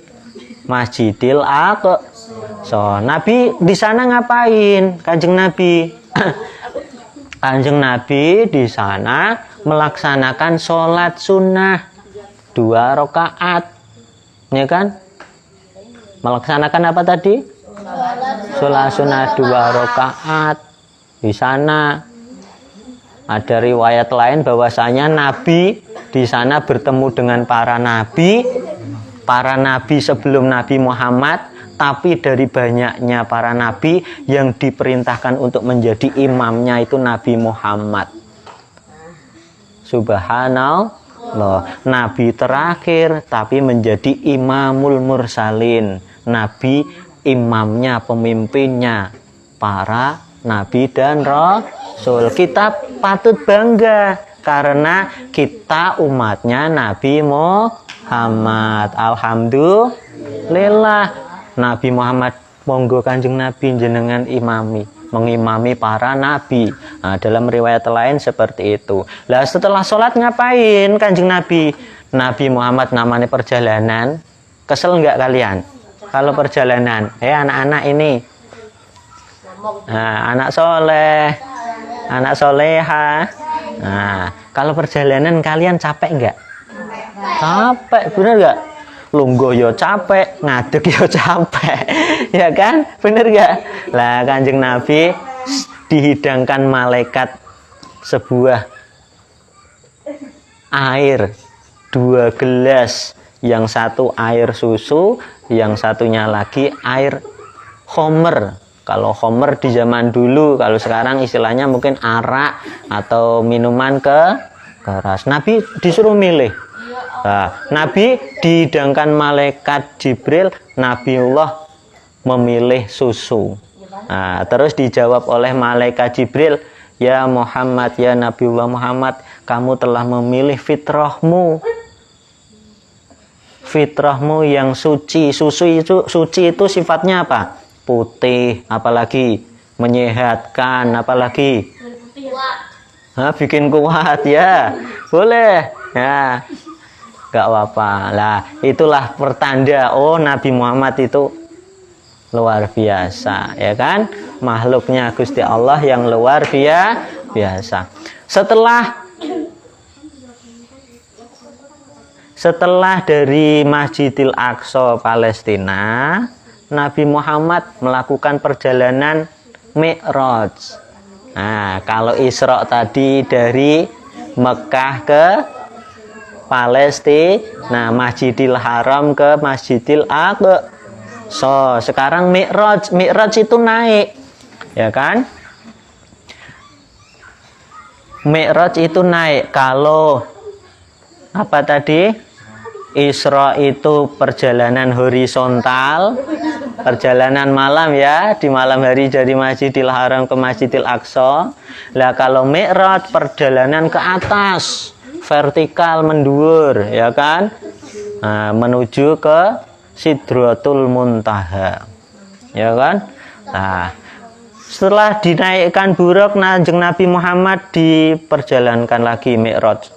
Masjidil Aqsa. Nabi di sana ngapain? Kanjeng Nabi Kanjeng Nabi di sana melaksanakan sholat sunnah 2 rakaat, ya kan? Melaksanakan apa tadi? Sholat sunnah 2 rakaat. Di sana ada riwayat lain bahwasanya Nabi di sana bertemu dengan para nabi sebelum Nabi Muhammad. Tapi dari banyaknya para nabi yang diperintahkan untuk menjadi imamnya itu Nabi Muhammad. Loh, nabi terakhir tapi menjadi imamul mursalin. Nabi imamnya, pemimpinnya para nabi dan rasul. Kita patut bangga karena kita umatnya Nabi Muhammad. Alhamdulillah. Nabi Muhammad, monggo Kanjeng Nabi jenengan mengimami para nabi. Nah, dalam riwayat lain seperti itu. Lah setelah sholat ngapain Kanjeng Nabi? Nabi Muhammad namanya perjalanan. Kesel nggak kalian kalau perjalanan? Anak-anak ini, nah, anak soleh, anak soleha. Nah, kalau perjalanan kalian capek nggak? Capek, bener nggak? Lungguh yo capek, ngadeg yo capek, ya kan? Bener gak? Lah Kanjeng Nabi dihidangkan malaikat sebuah air 2 gelas, yang satu air susu, yang satunya lagi air khomer. Kalau khomer di zaman dulu, kalau sekarang istilahnya mungkin arak atau minuman keras. Nabi disuruh milih. Nah, Nabi dihidangkan malaikat Jibril, Nabiullah memilih susu. Nah, terus dijawab oleh malaikat Jibril, ya Muhammad, ya Nabiullah Muhammad, kamu telah memilih fitrahmu. Fitrahmu yang suci. Suci itu sifatnya apa? Putih, apalagi menyehatkan, apalagi bikin kuat, ya boleh, ya gak apa-apa lah. Itulah pertanda, oh Nabi Muhammad itu luar biasa, ya kan? Makhluknya Gusti Allah yang luar biasa. Setelah dari Masjidil Aqsa Palestina, Nabi Muhammad melakukan perjalanan Mi'raj. Nah, kalau Isra tadi dari Mekah ke Palestina, Masjidil Haram ke Masjidil Aqsa. Sekarang Mi'raj itu naik, ya kan? Mi'raj itu naik. Kalau apa tadi? Isra itu perjalanan horizontal, perjalanan malam, ya, di malam hari dari Masjidil Haram ke Masjidil Aqsa. Lah kalau Mi'raj perjalanan ke atas, vertikal menduur, ya kan? Nah, menuju ke Sidratul Muntaha, ya kan? Nah, setelah dinaikkan buruk, Kanjeng Nabi Muhammad diperjalankan lagi Mi'raj,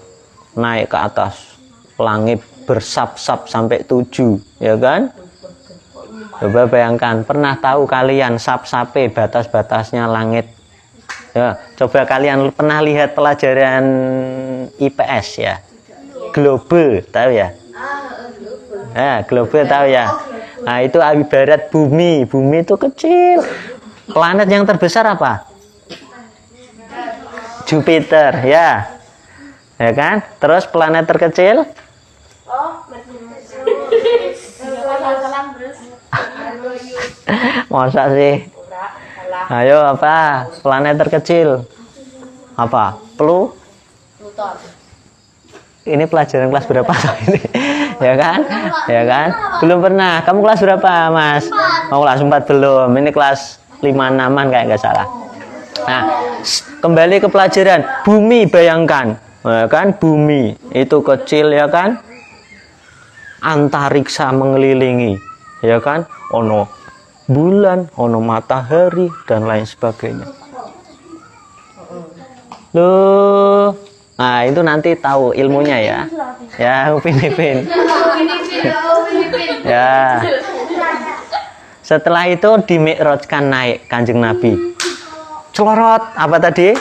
naik ke atas langit bersap-sap sampai 7, ya kan? Coba bayangkan, pernah tahu kalian sap-sape batas-batasnya langit? Ya, coba kalian pernah lihat pelajaran IPS ya? Globe, tahu ya? Globe tahu ya? Nah, itu ibarat bumi. Bumi itu kecil. Planet yang terbesar apa? Jupiter, ya. Ya kan? Terus planet terkecil? Masa sih? Ayo, apa? Planet terkecil apa? Pluton. Ini pelajaran kelas berapa ini? Ya kan? Ya kan? Belum pernah. Kamu kelas berapa, Mas? Mau kelas 4 belum? Ini kelas 5-6-an kayak nggak salah. Nah, kembali ke pelajaran. Bumi, bayangkan, ya kan? Bumi itu kecil, ya kan? Antariksa mengelilingi, ya kan? Ono bulan, ono matahari dan lain sebagainya. Loh, nah itu nanti tahu ilmunya ya. Ya, Upin Ipin. Ya. Setelah itu dimi'rajkan naik Kanjeng Nabi. Celorot apa tadi?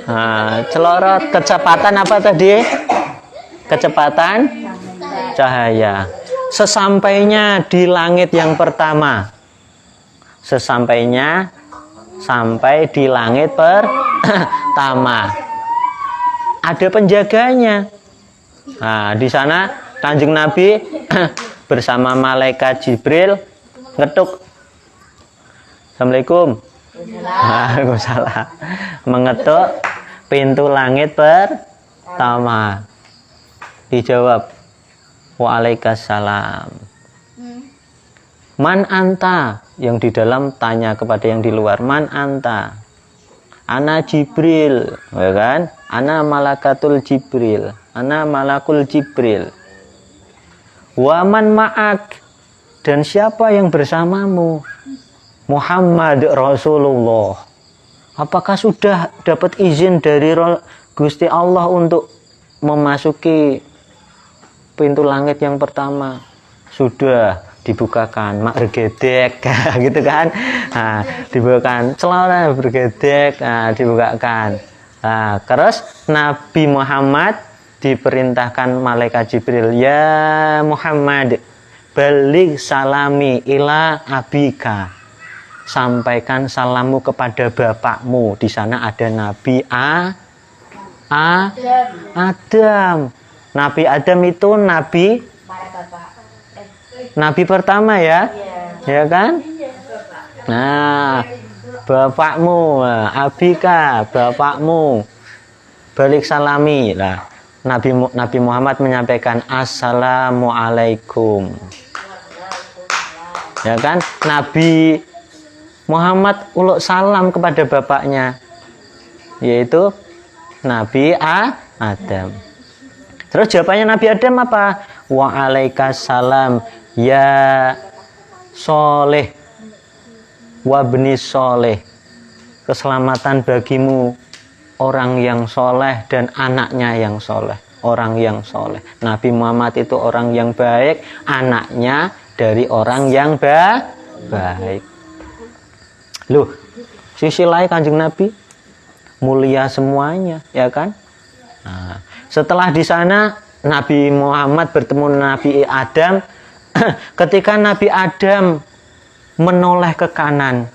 Nah, celorot kecepatan apa tadi? Kecepatan cahaya. Sesampainya di langit yang pertama, sampai di langit pertama, ada penjaganya. Nah, di sana Kanjeng Nabi bersama malaikat Jibril ngetuk. Assalamualaikum. Waalaikumsalam. Mengetuk pintu langit pertama. Dijawab, waalaikumsalam. Man anta, yang di dalam tanya kepada yang di luar, man anta? Ana Jibril, ya kan? Ana malakatul Jibril, ana malakul Jibril. Waman ma'ak, dan siapa yang bersamamu? Muhammad Rasulullah. Apakah sudah dapat izin dari Gusti Allah untuk memasuki pintu langit yang pertama? Sudah dibukakan, mak bergedek, gitu kan? Nah, dibukakan, celana bergedek, nah, dibukakan. Nah, terus Nabi Muhammad diperintahkan malaikat Jibril, ya Muhammad, balik salami ila abika, sampaikan salammu kepada bapakmu. Di sana ada Nabi Adam. Nabi Adam itu nabi pertama ya, ya kan? Nah, bapakmu, abika, bapakmu, balik salami lah. Nabi Muhammad menyampaikan assalamualaikum, ya kan? Nabi Muhammad uluk salam kepada bapaknya, yaitu Nabi Adam. Terus jawabannya Nabi Adam apa? Waalaikumsalam ya soleh wabni soleh, keselamatan bagimu orang yang soleh dan anaknya yang soleh, orang yang soleh. Nabi Muhammad itu orang yang baik, anaknya dari orang yang baik. Loh, sisi lain Kanjeng Nabi mulia semuanya, ya kan? Nah, setelah di sana Nabi Muhammad bertemu Nabi Adam. Ketika Nabi Adam menoleh ke kanan,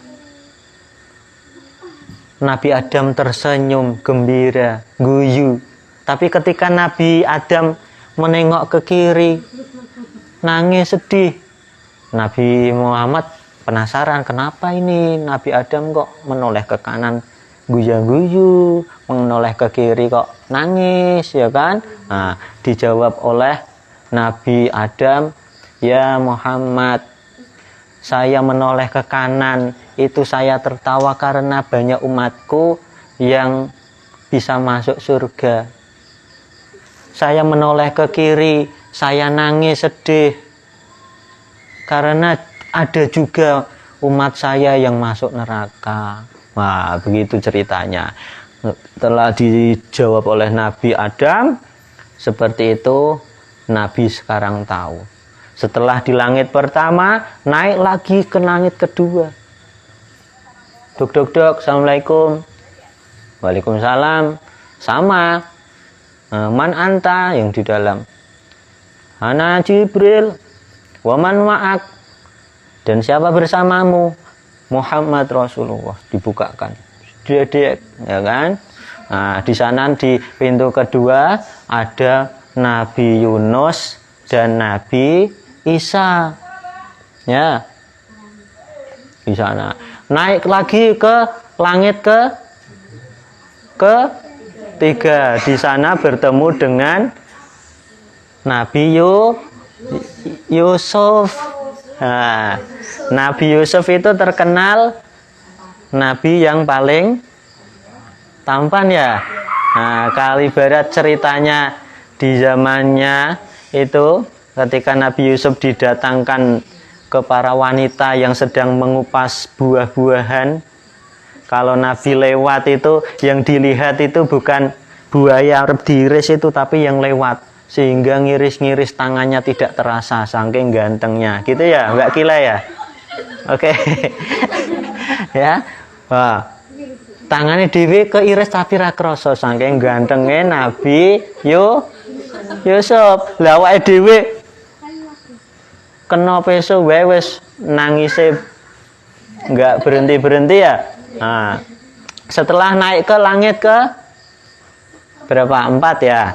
Nabi Adam tersenyum gembira, guyu. Tapi ketika Nabi Adam menengok ke kiri, nangis sedih. Nabi Muhammad penasaran, kenapa ini Nabi Adam kok menoleh ke kanan guyu-guyu, menoleh ke kiri kok nangis, ya kan? Nah, dijawab oleh Nabi Adam, ya Muhammad, saya menoleh ke kanan itu saya tertawa karena banyak umatku yang bisa masuk surga. Saya menoleh ke kiri, saya nangis sedih karena ada juga umat saya yang masuk neraka. Wah, begitu ceritanya. Setelah dijawab oleh Nabi Adam seperti itu, Nabi sekarang tahu. Setelah di langit pertama, naik lagi ke langit kedua. Duk duk duk, assalamualaikum. Waalaikumsalam. Sama. Man anta, yang di dalam. Ana Jibril. Waman ma'ak. Dan siapa bersamamu? Muhammad Rasulullah. Dibukakan. Dedek, ya kan? Nah, di sana di pintu kedua ada Nabi Yunus dan Nabi Isa, ya, di sana. Naik lagi ke langit ke tiga. Di sana bertemu dengan Nabi Yusuf. Nah, Nabi Yusuf itu terkenal Nabi yang paling tampan, ya. Nah, kali ibarat ceritanya di zamannya itu, ketika Nabi Yusuf didatangkan ke para wanita yang sedang mengupas buah-buahan. Kalau Nabi lewat itu, yang dilihat itu bukan buaya arep diiris itu, tapi yang lewat. Sehingga ngiris-ngiris tangannya tidak terasa, saking gantengnya. Gitu ya, Mbak Kila ya? Oke. Ya. Wah. Tangannya dewi keiris tapi ra krasa, saking gantengnya Nabi Yusuf. Lah awake dhewe kena peso wes nangise enggak berhenti ya. Nah, setelah naik ke langit ke berapa? 4 ya.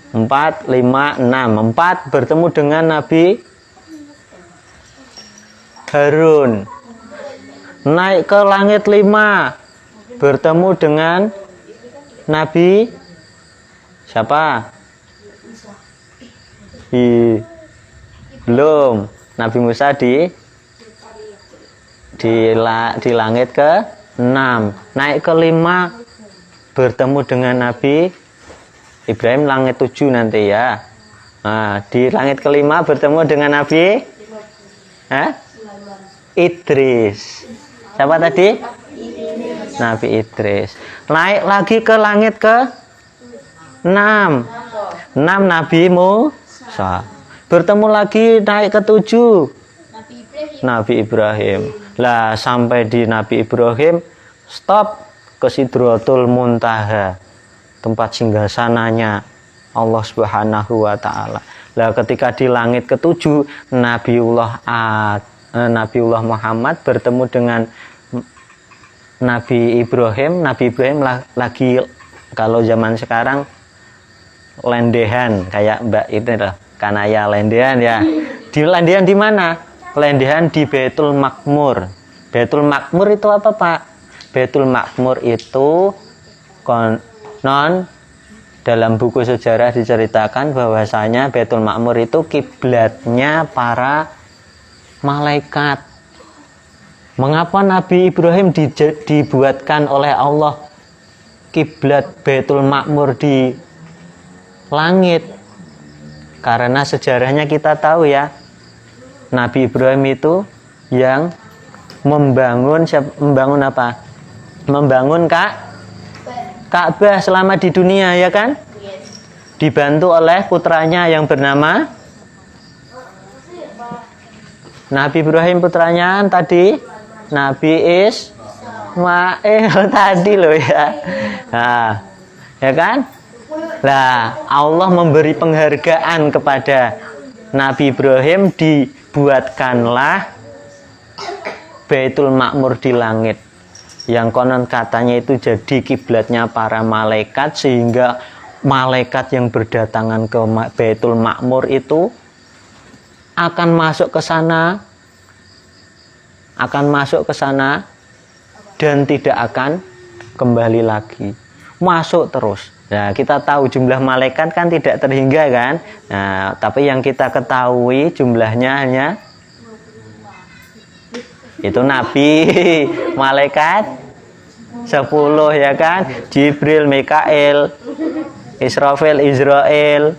4, 5, 6. 4 bertemu dengan Nabi Harun. Naik ke langit 5 bertemu dengan Nabi siapa? Belum. Nabi Musa di langit ke-6. Naik ke-5 bertemu dengan Nabi Ibrahim, langit 7 nanti ya. Nah, di langit ke-5 bertemu dengan Nabi Idris. Siapa tadi? Nabi Idris. Naik lagi ke langit ke-6. 6 Nabi Musa. Bertemu lagi naik ke-7 Nabi Ibrahim. Lah sampai di Nabi Ibrahim stop ke Sidratul Muntaha, tempat singgasananya Allah Subhanahu wa taala. Lah ketika di langit ke-7 Nabiullah Muhammad bertemu dengan Nabi Ibrahim. Nabi Ibrahim lagi, kalau zaman sekarang lendehan kayak Mbak itu loh, kanaya lendehan ya. Di lendehan di mana? Lendehan di Baitul Makmur. Baitul Makmur itu apa, Pak? Baitul Makmur itu konon dalam buku sejarah diceritakan bahwasanya Baitul Makmur itu kiblatnya para malaikat. Mengapa Nabi Ibrahim dibuatkan oleh Allah kiblat Baitul Makmur di langit? Karena sejarahnya kita tahu ya, Nabi Ibrahim itu yang membangun apa? Membangun Ka'bah selama di dunia, ya kan? Dibantu oleh putranya yang bernama Nabi Ibrahim, putranya tadi Nabi Ismail tadi loh ya. Nah, ya kan? Lah, Allah memberi penghargaan kepada Nabi Ibrahim, dibuatkanlah Baitul Makmur di langit, yang konon katanya itu jadi kiblatnya para malaikat, sehingga malaikat yang berdatangan ke Baitul Makmur itu akan masuk ke sana dan tidak akan kembali lagi, masuk terus. Nah, kita tahu jumlah malaikat kan tidak terhingga kan. Nah, tapi yang kita ketahui jumlahnya hanya itu nabi, malaikat 10 ya kan. Jibril, Mikail, Israfil, Izrail,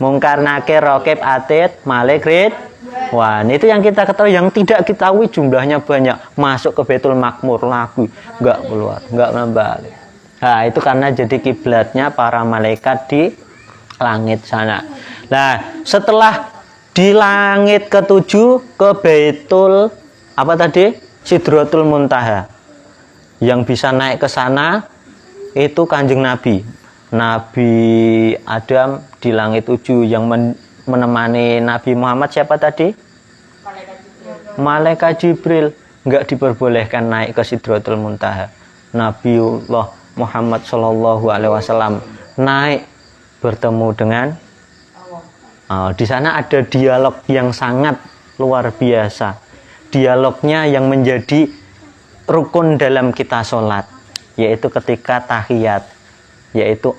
Mungkar, Nakir, Raqib, Atid, Malik, Ridwan. Itu yang kita ketahui. Yang tidak kita ketahui jumlahnya banyak, masuk ke Baitul Makmur lagi, enggak keluar, enggak kembali. Nah, itu karena jadi kiblatnya para malaikat di langit sana. Nah, setelah di langit ke-7 ke Baitul apa tadi? Sidratul Muntaha. Yang bisa naik ke sana itu Kanjeng Nabi. Nabi Adam di langit 7, yang menemani Nabi Muhammad siapa tadi? Malaikat Jibril. Enggak diperbolehkan naik ke Sidratul Muntaha. Nabiullah Muhammad Shallallahu Alaihi Wasallam naik bertemu dengan di sana ada dialog yang sangat luar biasa. Dialognya yang menjadi rukun dalam kita sholat, yaitu ketika tahiyat, yaitu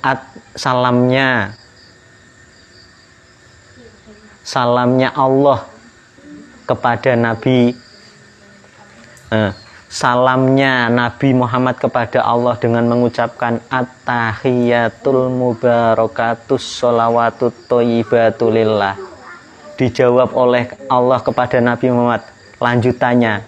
salamnya Allah kepada Nabi, salamnya Nabi Muhammad kepada Allah dengan mengucapkan at-tahiyatul mubarakatus sholawatut thayyibatulillah. Dijawab oleh Allah kepada Nabi Muhammad lanjutannya,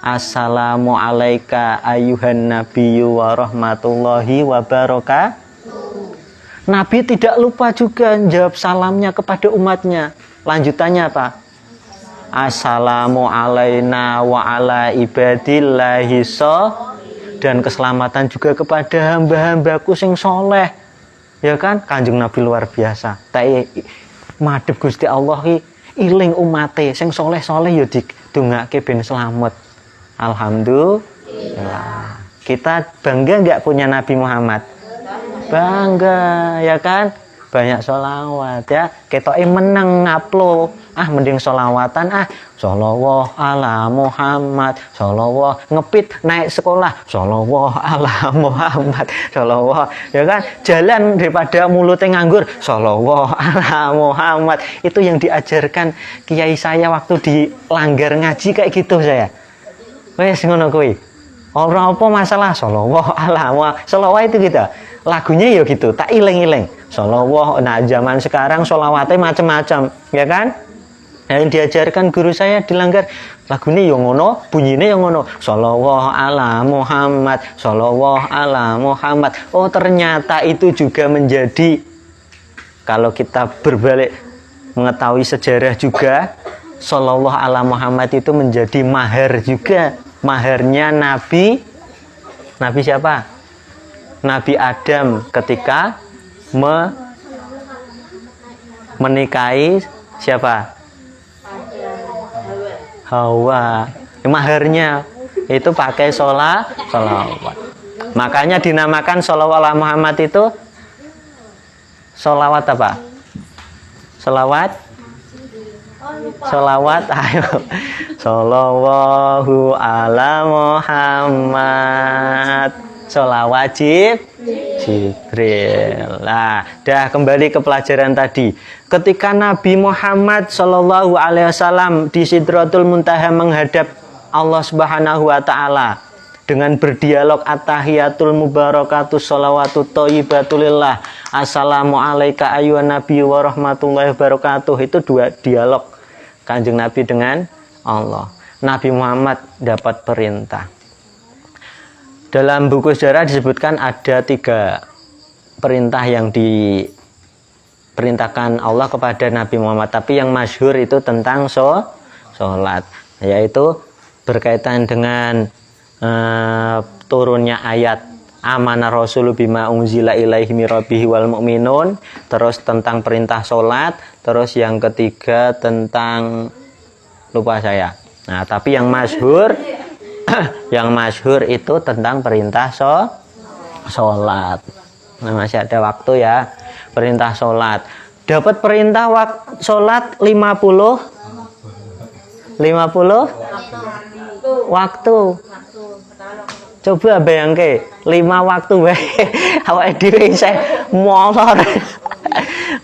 assalamu alaika ayuhan nabiyyu wa rahmatullahi wa barakatuh. Nabi tidak lupa juga jawab salamnya kepada umatnya. Lanjutannya apa? Assalamu alaina wa ala ibadillahi dan keselamatan juga kepada hamba-hambaku sing soleh. Ya kan? Kanjeng Nabi luar biasa. Tai madhep Gusti Allah iling umate sing soleh-soleh ya didongake ben selamat. Alhamdulillah. Kita bangga enggak punya Nabi Muhammad? Bangga, ya kan? Banyak sholawat ya. Ketoke meneng ngupload mending sholawatan sholawat ala Muhammad, sholawat ngepit naik sekolah, sholawat ala Muhammad, sholawat ya kan, jalan daripada mulutnya nganggur, sholawat ala Muhammad. Itu yang diajarkan kiai saya waktu di langgar ngaji kayak gitu saya. Wes ngono kuwi. Ora apa masalah, sholawat ala Muhammad. Sholawat itu kita. Lagunya ya gitu, tak ileng-ileng. Sholawat, nah zaman sekarang sholawatnya macam-macam, ya kan? Yang diajarkan guru saya di langgar, lagunya yang ngono, bunyinya yang ngono. Sholawat ala Muhammad, sholawat ala Muhammad. Oh ternyata itu juga menjadi, kalau kita berbalik mengetahui sejarah juga, sholawat ala Muhammad itu menjadi mahar juga. Maharnya Nabi siapa? Nabi Adam ketika menikahi siapa? Hawa. Maharnya itu pakai sholawat. Makanya dinamakan sholawat ala Muhammad itu sholawat apa? Sholawat ayo. Sholawatu ala Muhammad. Sholawat Jibril. Nah, dah kembali ke pelajaran tadi. Ketika Nabi Muhammad Shallallahu Alaihi Wasallam di Sidratul Muntaha menghadap Allah Subhanahu Wa Taala dengan berdialog at-tahiyatul mubarakatus sholawatut thayyibatulillah, assalamu alayka ayyuhan nabi wa rahmatullahi wabarakatuh. Itu dua dialog Kanjeng Nabi dengan Allah. Nabi Muhammad dapat perintah. Dalam buku sejarah disebutkan ada 3 perintah yang diperintahkan Allah kepada Nabi Muhammad. Tapi yang masyhur itu tentang sholat, yaitu berkaitan dengan turunnya ayat amana rasulu bima unzila ilaihi mirabbihi wal mu'minun. Terus tentang perintah sholat. Terus yang ketiga tentang, lupa saya. Nah tapi yang masyhur itu tentang perintah sholat. Nah, masih ada waktu ya. Perintah sholat. Dapat perintah sholat 50 waktu. Coba bayangke 5 waktu wae. Awake dhewe isih molor.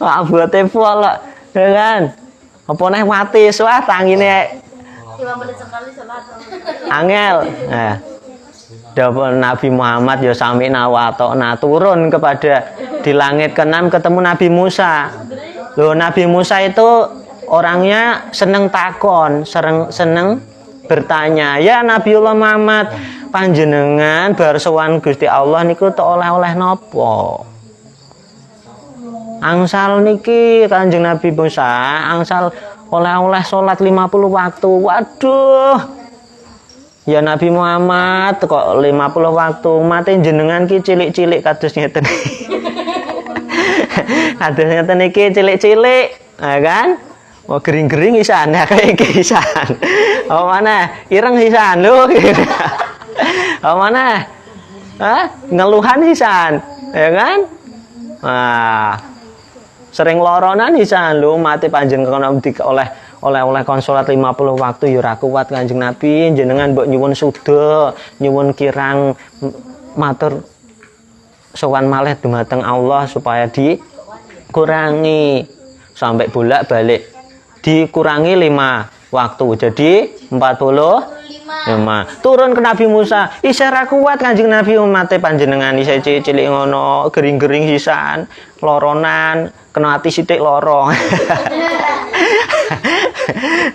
Abote polok, ya kan? Apa neh mati suah tangine 5 menit sekali sholat. Angel. Nah, dapat Nabi Muhammad ya sami nawatona turun kepada di langit ke-6 ketemu Nabi Musa. Loh, Nabi Musa itu orangnya seneng takon, seneng bertanya. Ya Nabiullah Muhammad, panjenengan bar sowan Gusti Allah niku tek oleh-oleh napa? Angsal niki Kanjeng Nabi Musa, angsal oleh-oleh sholat 50 waktu. Waduh. Ya Nabi Muhammad kok 50 waktu. Mate jenengan ki cilik-cilik kados ngeten. Kados ngeten iki cilik-cilik, ya kan? Mau gering-gering isan ya kayak iki isan. Oh mana? Ireng isan lho. Oh mana? Ngeluhan isan, ya kan? Nah, sering loronan isan lho mati panjenengan oleh kon salat 50 waktu ya ora kuat Kanjeng Nabi, jenengan mbok nyuwun suda, nyuwun kirang matur sowan malih dumateng Allah supaya dikurangi sampai bolak-balik dikurangi 5 waktu jadi 45. Turun ke Nabi Musa, isih ra kuat Kanjeng Nabi mate panjenengan isih cilik ngono, gering-gering sisan, loronan, kena ati sithik loro.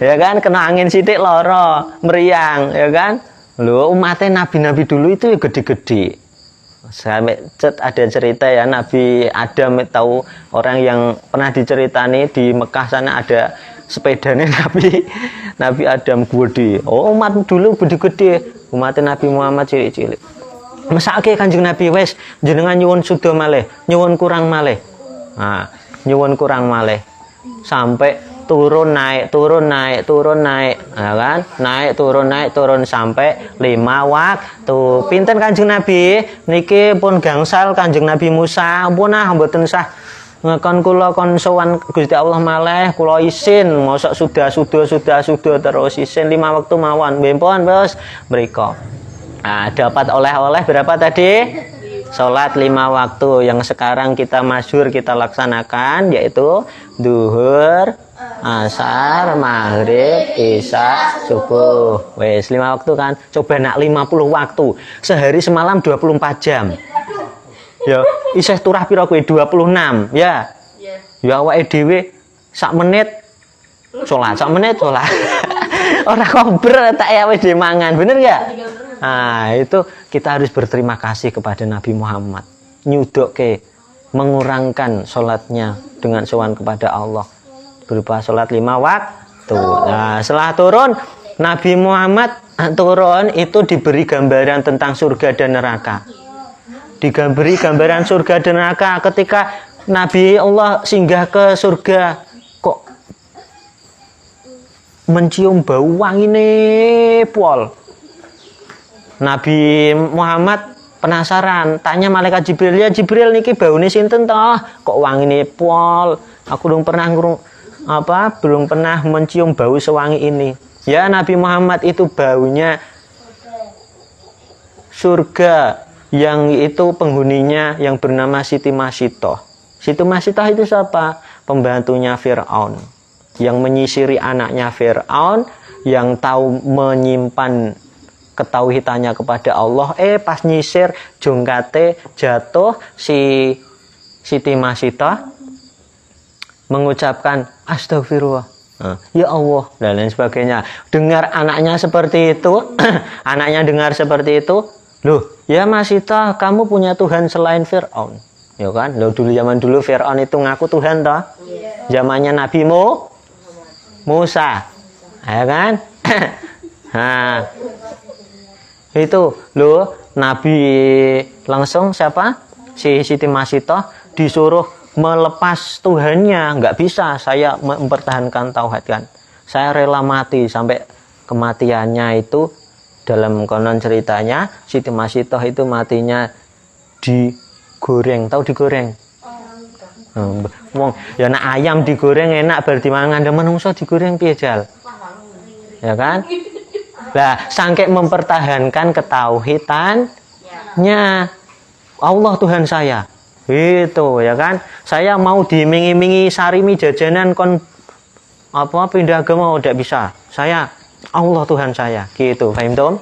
Ya kan, kena angin sithik loro, meriang, ya kan? Lho, umatnya nabi-nabi dulu itu ya gede-gede. Sampai ada cerita ya, Nabi Adam tahu orang yang pernah diceritani di Mekah sana ada sepedanya Nabi Adam gede. Oh, umat dulu gede-gede, umat Nabi Muhammad cilik-cilik. Mesake Kanjeng Nabi wes jenengan nyuwun suda malih, nyuwun kurang malih. Nah, nyuwun kurang malih. Sampai turun naik, nah kan? Naik turun sampai 5 waktu. Pinten Kanjeng Nabi niki pun gangsal Kanjeng Nabi Musa, ampun mboten sah ngekon kula kon sowan Gusti Allah malih kula isin mosok sudah terus isin 5 waktu mawon nggih pun Bos mriko. Nah, dapat oleh-oleh berapa tadi? Salat 5 waktu yang sekarang kita masyhur kita laksanakan yaitu duhur, asar, maghrib, isya, subuh. Wes 5 waktu kan. Coba nak 50 waktu. Sehari semalam 24 jam. Ya, isih turah pira kowe 26, ya. Ya awake dhewe sak menit salat, sak menit salat. Ora kober tak ya wis mangan, bener enggak? Nah, itu kita harus berterima kasih kepada Nabi Muhammad. Nyudoke mengurangkan sholatnya dengan sowan kepada Allah berupa sholat 5 waktu. Nah, setelah turun Nabi Muhammad turun itu diberi gambaran tentang surga dan neraka. Diberi gambaran surga dan neraka. Ketika Nabi Allah singgah ke surga, kok mencium bau wangine pol. Nabi Muhammad penasaran, tanya malaikat Jibril, ya Jibril niki baune sinten toh? Kok wangine pol? Aku belum pernah mencium bau sewangi ini. Ya Nabi Muhammad itu baunya surga yang itu penghuninya yang bernama Siti Masitoh. Siti Masitoh itu siapa? Pembantunya Fir'aun yang menyisiri anaknya Fir'aun yang tahu menyimpan ketauhidannya kepada Allah, pas nyisir jongkate jatuh si Siti Masitoh mengucapkan astagfirullah, ya Allah dan lain sebagainya. Dengar anaknya seperti itu, anaknya dengar seperti itu, loh ya Masitoh kamu punya Tuhan selain Fir'aun, ya kan? Loh zaman dulu Fir'aun itu ngaku Tuhan toh, zamannya Nabi Musa, ya kan? Nah itu loh Nabi langsung siapa? Si Siti Masitoh disuruh melepas Tuhannya. Nggak bisa saya mempertahankan tauhid kan. Saya rela mati sampai kematiannya itu dalam konon ceritanya Siti Masitoh itu matinya digoreng. Tahu digoreng? Wong ya nak ayam digoreng enak berarti mangan dan menungso digoreng piye jal. Ya kan? Lah, sangke mempertahankan ketauhidannya. Allah Tuhan saya. Itu ya kan. Saya mau diiming-imingi sarimi jajanan kon pindah agama tidak bisa. Saya Allah Tuhan saya. Gitu, paham Tom?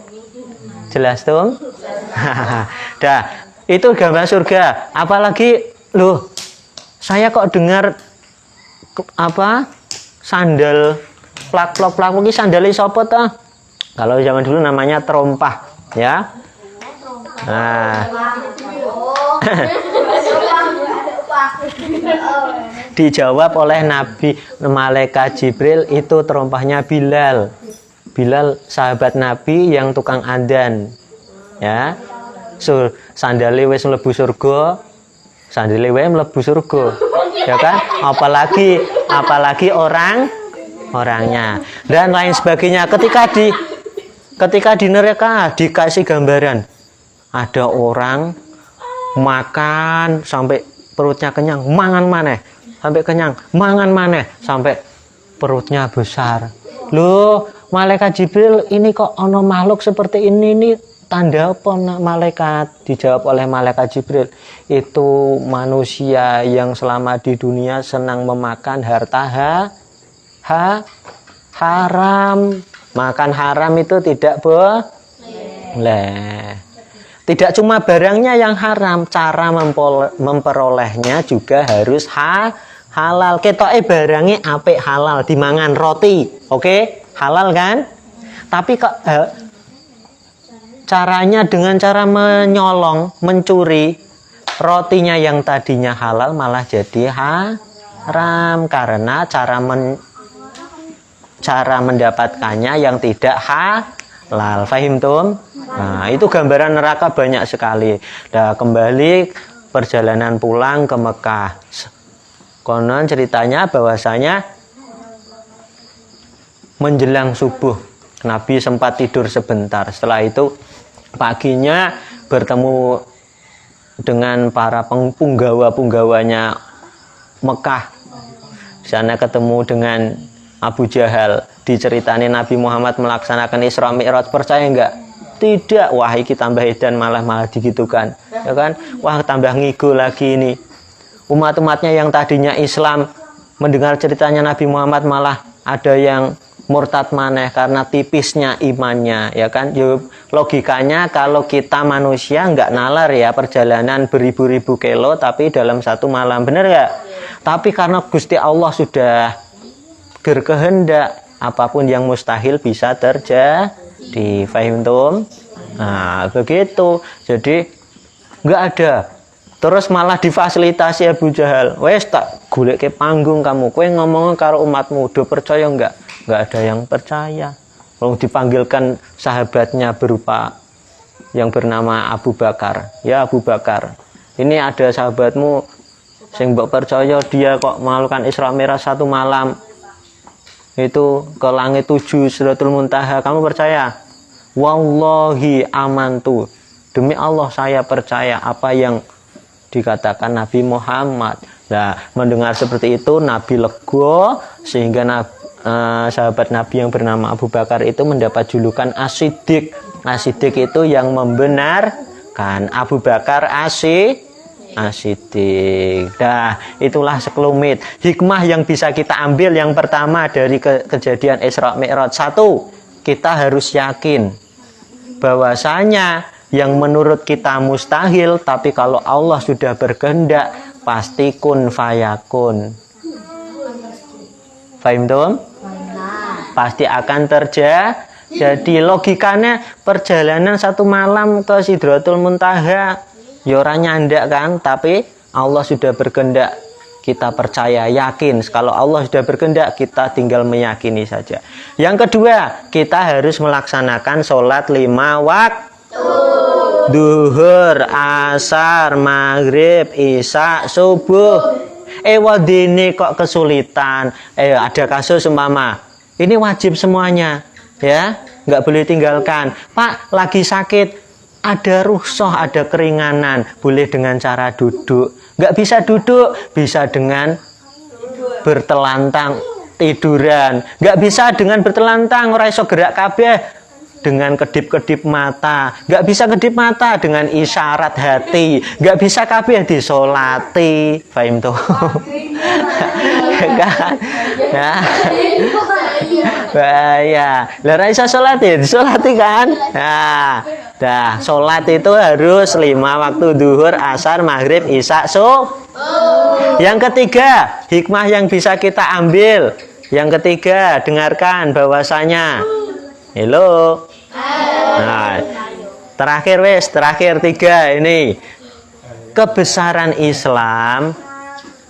Jelas Tom? Dah, itu gambar surga. Apalagi loh, saya kok dengar sandal plak-plok iki sandale sapa ta? Kalau zaman dulu namanya terompah, ya. Nah, dijawab oleh Nabi malaikat Jibril itu terompahnya Bilal. Bilal sahabat Nabi yang tukang adzan, ya. Sandale wis mlebu surga, sandale wae mlebu surga, ya kan? Apalagi orangnya dan lain sebagainya. Ketika di neraka dikasih gambaran ada orang makan sampai perutnya kenyang, mangan maneh sampai kenyang, mangan maneh sampai perutnya besar. Loh, malaikat Jibril ini kok ono makhluk seperti ini tanda apa malaikat? Dijawab oleh malaikat Jibril, itu manusia yang selama di dunia senang memakan harta haram. Makan haram itu tidak boleh. Tidak cuma barangnya yang haram, cara memperolehnya juga harus halal. Ketoke barangnya apik halal, dimangan roti, oke? Halal kan? Tapi kok caranya dengan cara menyolong, mencuri rotinya yang tadinya halal malah jadi haram karena cara mendapatkannya yang tidak halal. Fahim Tum? Nah, itu gambaran neraka banyak sekali. Nah, kembali perjalanan pulang ke Mekah. Konon ceritanya bahwasanya menjelang subuh Nabi sempat tidur sebentar. Setelah itu paginya bertemu dengan para punggawanya Mekah. Di sana ketemu dengan Abu Jahal. Diceritani Nabi Muhammad melaksanakan Isra Mi'raj, percaya enggak? Tidak. Wah, iki tambah edan, malah digitukan. Ya kan? Wah, tambah ngigo lagi ini. Umat-umatnya yang tadinya Islam mendengar ceritanya Nabi Muhammad malah ada yang murtad maneh karena tipisnya imannya, ya kan? Logikanya kalau kita manusia nggak nalar ya perjalanan beribu-ribu kilo tapi dalam satu malam, bener nggak? Tapi karena Gusti Allah sudah berkehendak, apapun yang mustahil bisa terjadi. Fahim tum? Nah, begitu. Jadi nggak ada. Terus malah difasilitasi Abu Jahal. Wes tak golek ke panggung kamu. Kowe ngomong karo umatmu, do percaya enggak? Enggak ada yang percaya. Lalu dipanggilkan sahabatnya berupa yang bernama Abu Bakar. Ya Abu Bakar, ini ada sahabatmu sing mbok percaya dia kok melakukan Isra Mi'raj satu malam. Itu ke langit 7 Sidratul Muntaha. Kamu percaya? Wallahi amantu. Demi Allah saya percaya apa yang dikatakan Nabi Muhammad. Nah, mendengar seperti itu Nabi lego sehingga sahabat Nabi yang bernama Abu Bakar itu mendapat julukan As-Siddiq. As-Siddiq itu yang membenarkan. Abu Bakar As-Siddiq. Nah, itulah sekelumit hikmah yang bisa kita ambil. Yang pertama dari kejadian Isra Mi'raj. 1, kita harus yakin bahwasanya yang menurut kita mustahil, tapi kalau Allah sudah berkehendak, pasti kun fayakun. Fahim tuh? Pasti akan terjadi. Jadi logikanya perjalanan satu malam ke Sidratul Muntaha, ya ora nyandak kan, tapi Allah sudah berkehendak. Kita percaya, yakin. Kalau Allah sudah berkehendak, kita tinggal meyakini saja. Yang kedua, kita harus melaksanakan sholat 5 waktu. Duhur, asar, maghrib, isya, subuh. Wadini kok kesulitan. Ada kasus umpama. Ini wajib semuanya, ya, nggak boleh tinggalkan. Pak, lagi sakit, ada rukhsah, ada keringanan, boleh dengan cara duduk. Nggak bisa duduk, bisa dengan bertelantang, tiduran. Nggak bisa dengan bertelantang, ora iso gerak kabeh. Dengan kedip-kedip mata, nggak bisa kedip mata dengan isyarat hati, nggak bisa kabeh disolati. Fahim tuh? Kan? Nah, ya, lara bisa solati, disolati kan? Nah, sholat itu harus 5 waktu duhur, asar, maghrib, isya, Yang ketiga, hikmah yang bisa kita ambil. Yang ketiga, dengarkan bahwasanya, hello. Nah, terakhir 3 ini kebesaran Islam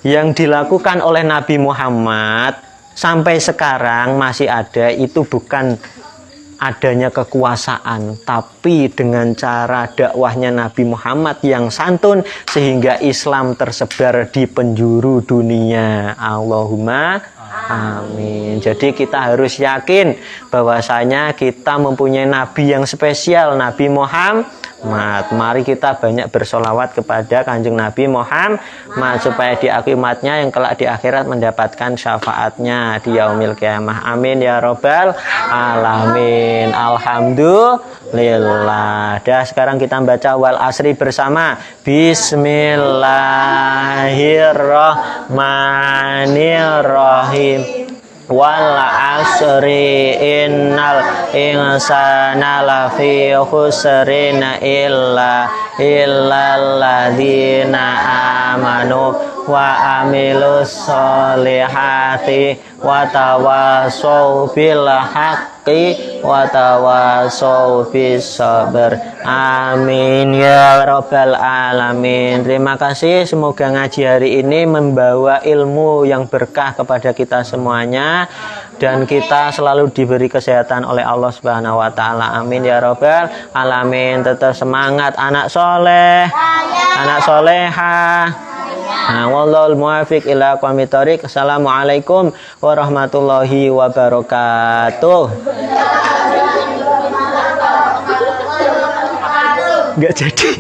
yang dilakukan oleh Nabi Muhammad sampai sekarang masih ada, itu bukan adanya kekuasaan, tapi dengan cara dakwahnya Nabi Muhammad yang santun sehingga Islam tersebar di penjuru dunia. Allahumma amin. Jadi kita harus yakin bahwasanya kita mempunyai Nabi yang spesial, Nabi Muhammad. Mari kita banyak bersolawat kepada Kanjeng Nabi Muhammad supaya diakui umatnya yang kelak di akhirat mendapatkan syafaatnya di yaumil kiamah. Amin ya robbal alamin. Alhamdulillah. Sekarang kita baca wal asri bersama. Bismillahirrahmanirrahim. Wal asri innal insana lafi khusrin illa alladzina amanu wa amilus solihati wa tawassaw bil haqqi wa tawassaw bis sabr. Amin ya rabbal alamin. Terima kasih, semoga ngaji hari ini membawa ilmu yang berkah kepada kita semuanya dan kita selalu diberi kesehatan oleh Allah Subhanahu wa taala. Amin ya rabbal alamin. Tetap semangat anak soleh, anak solehah. Wallahul muwaffiq ila aqwamit thoriq. Assalamualaikum warahmatullahi wabarakatuh. Enggak jadi.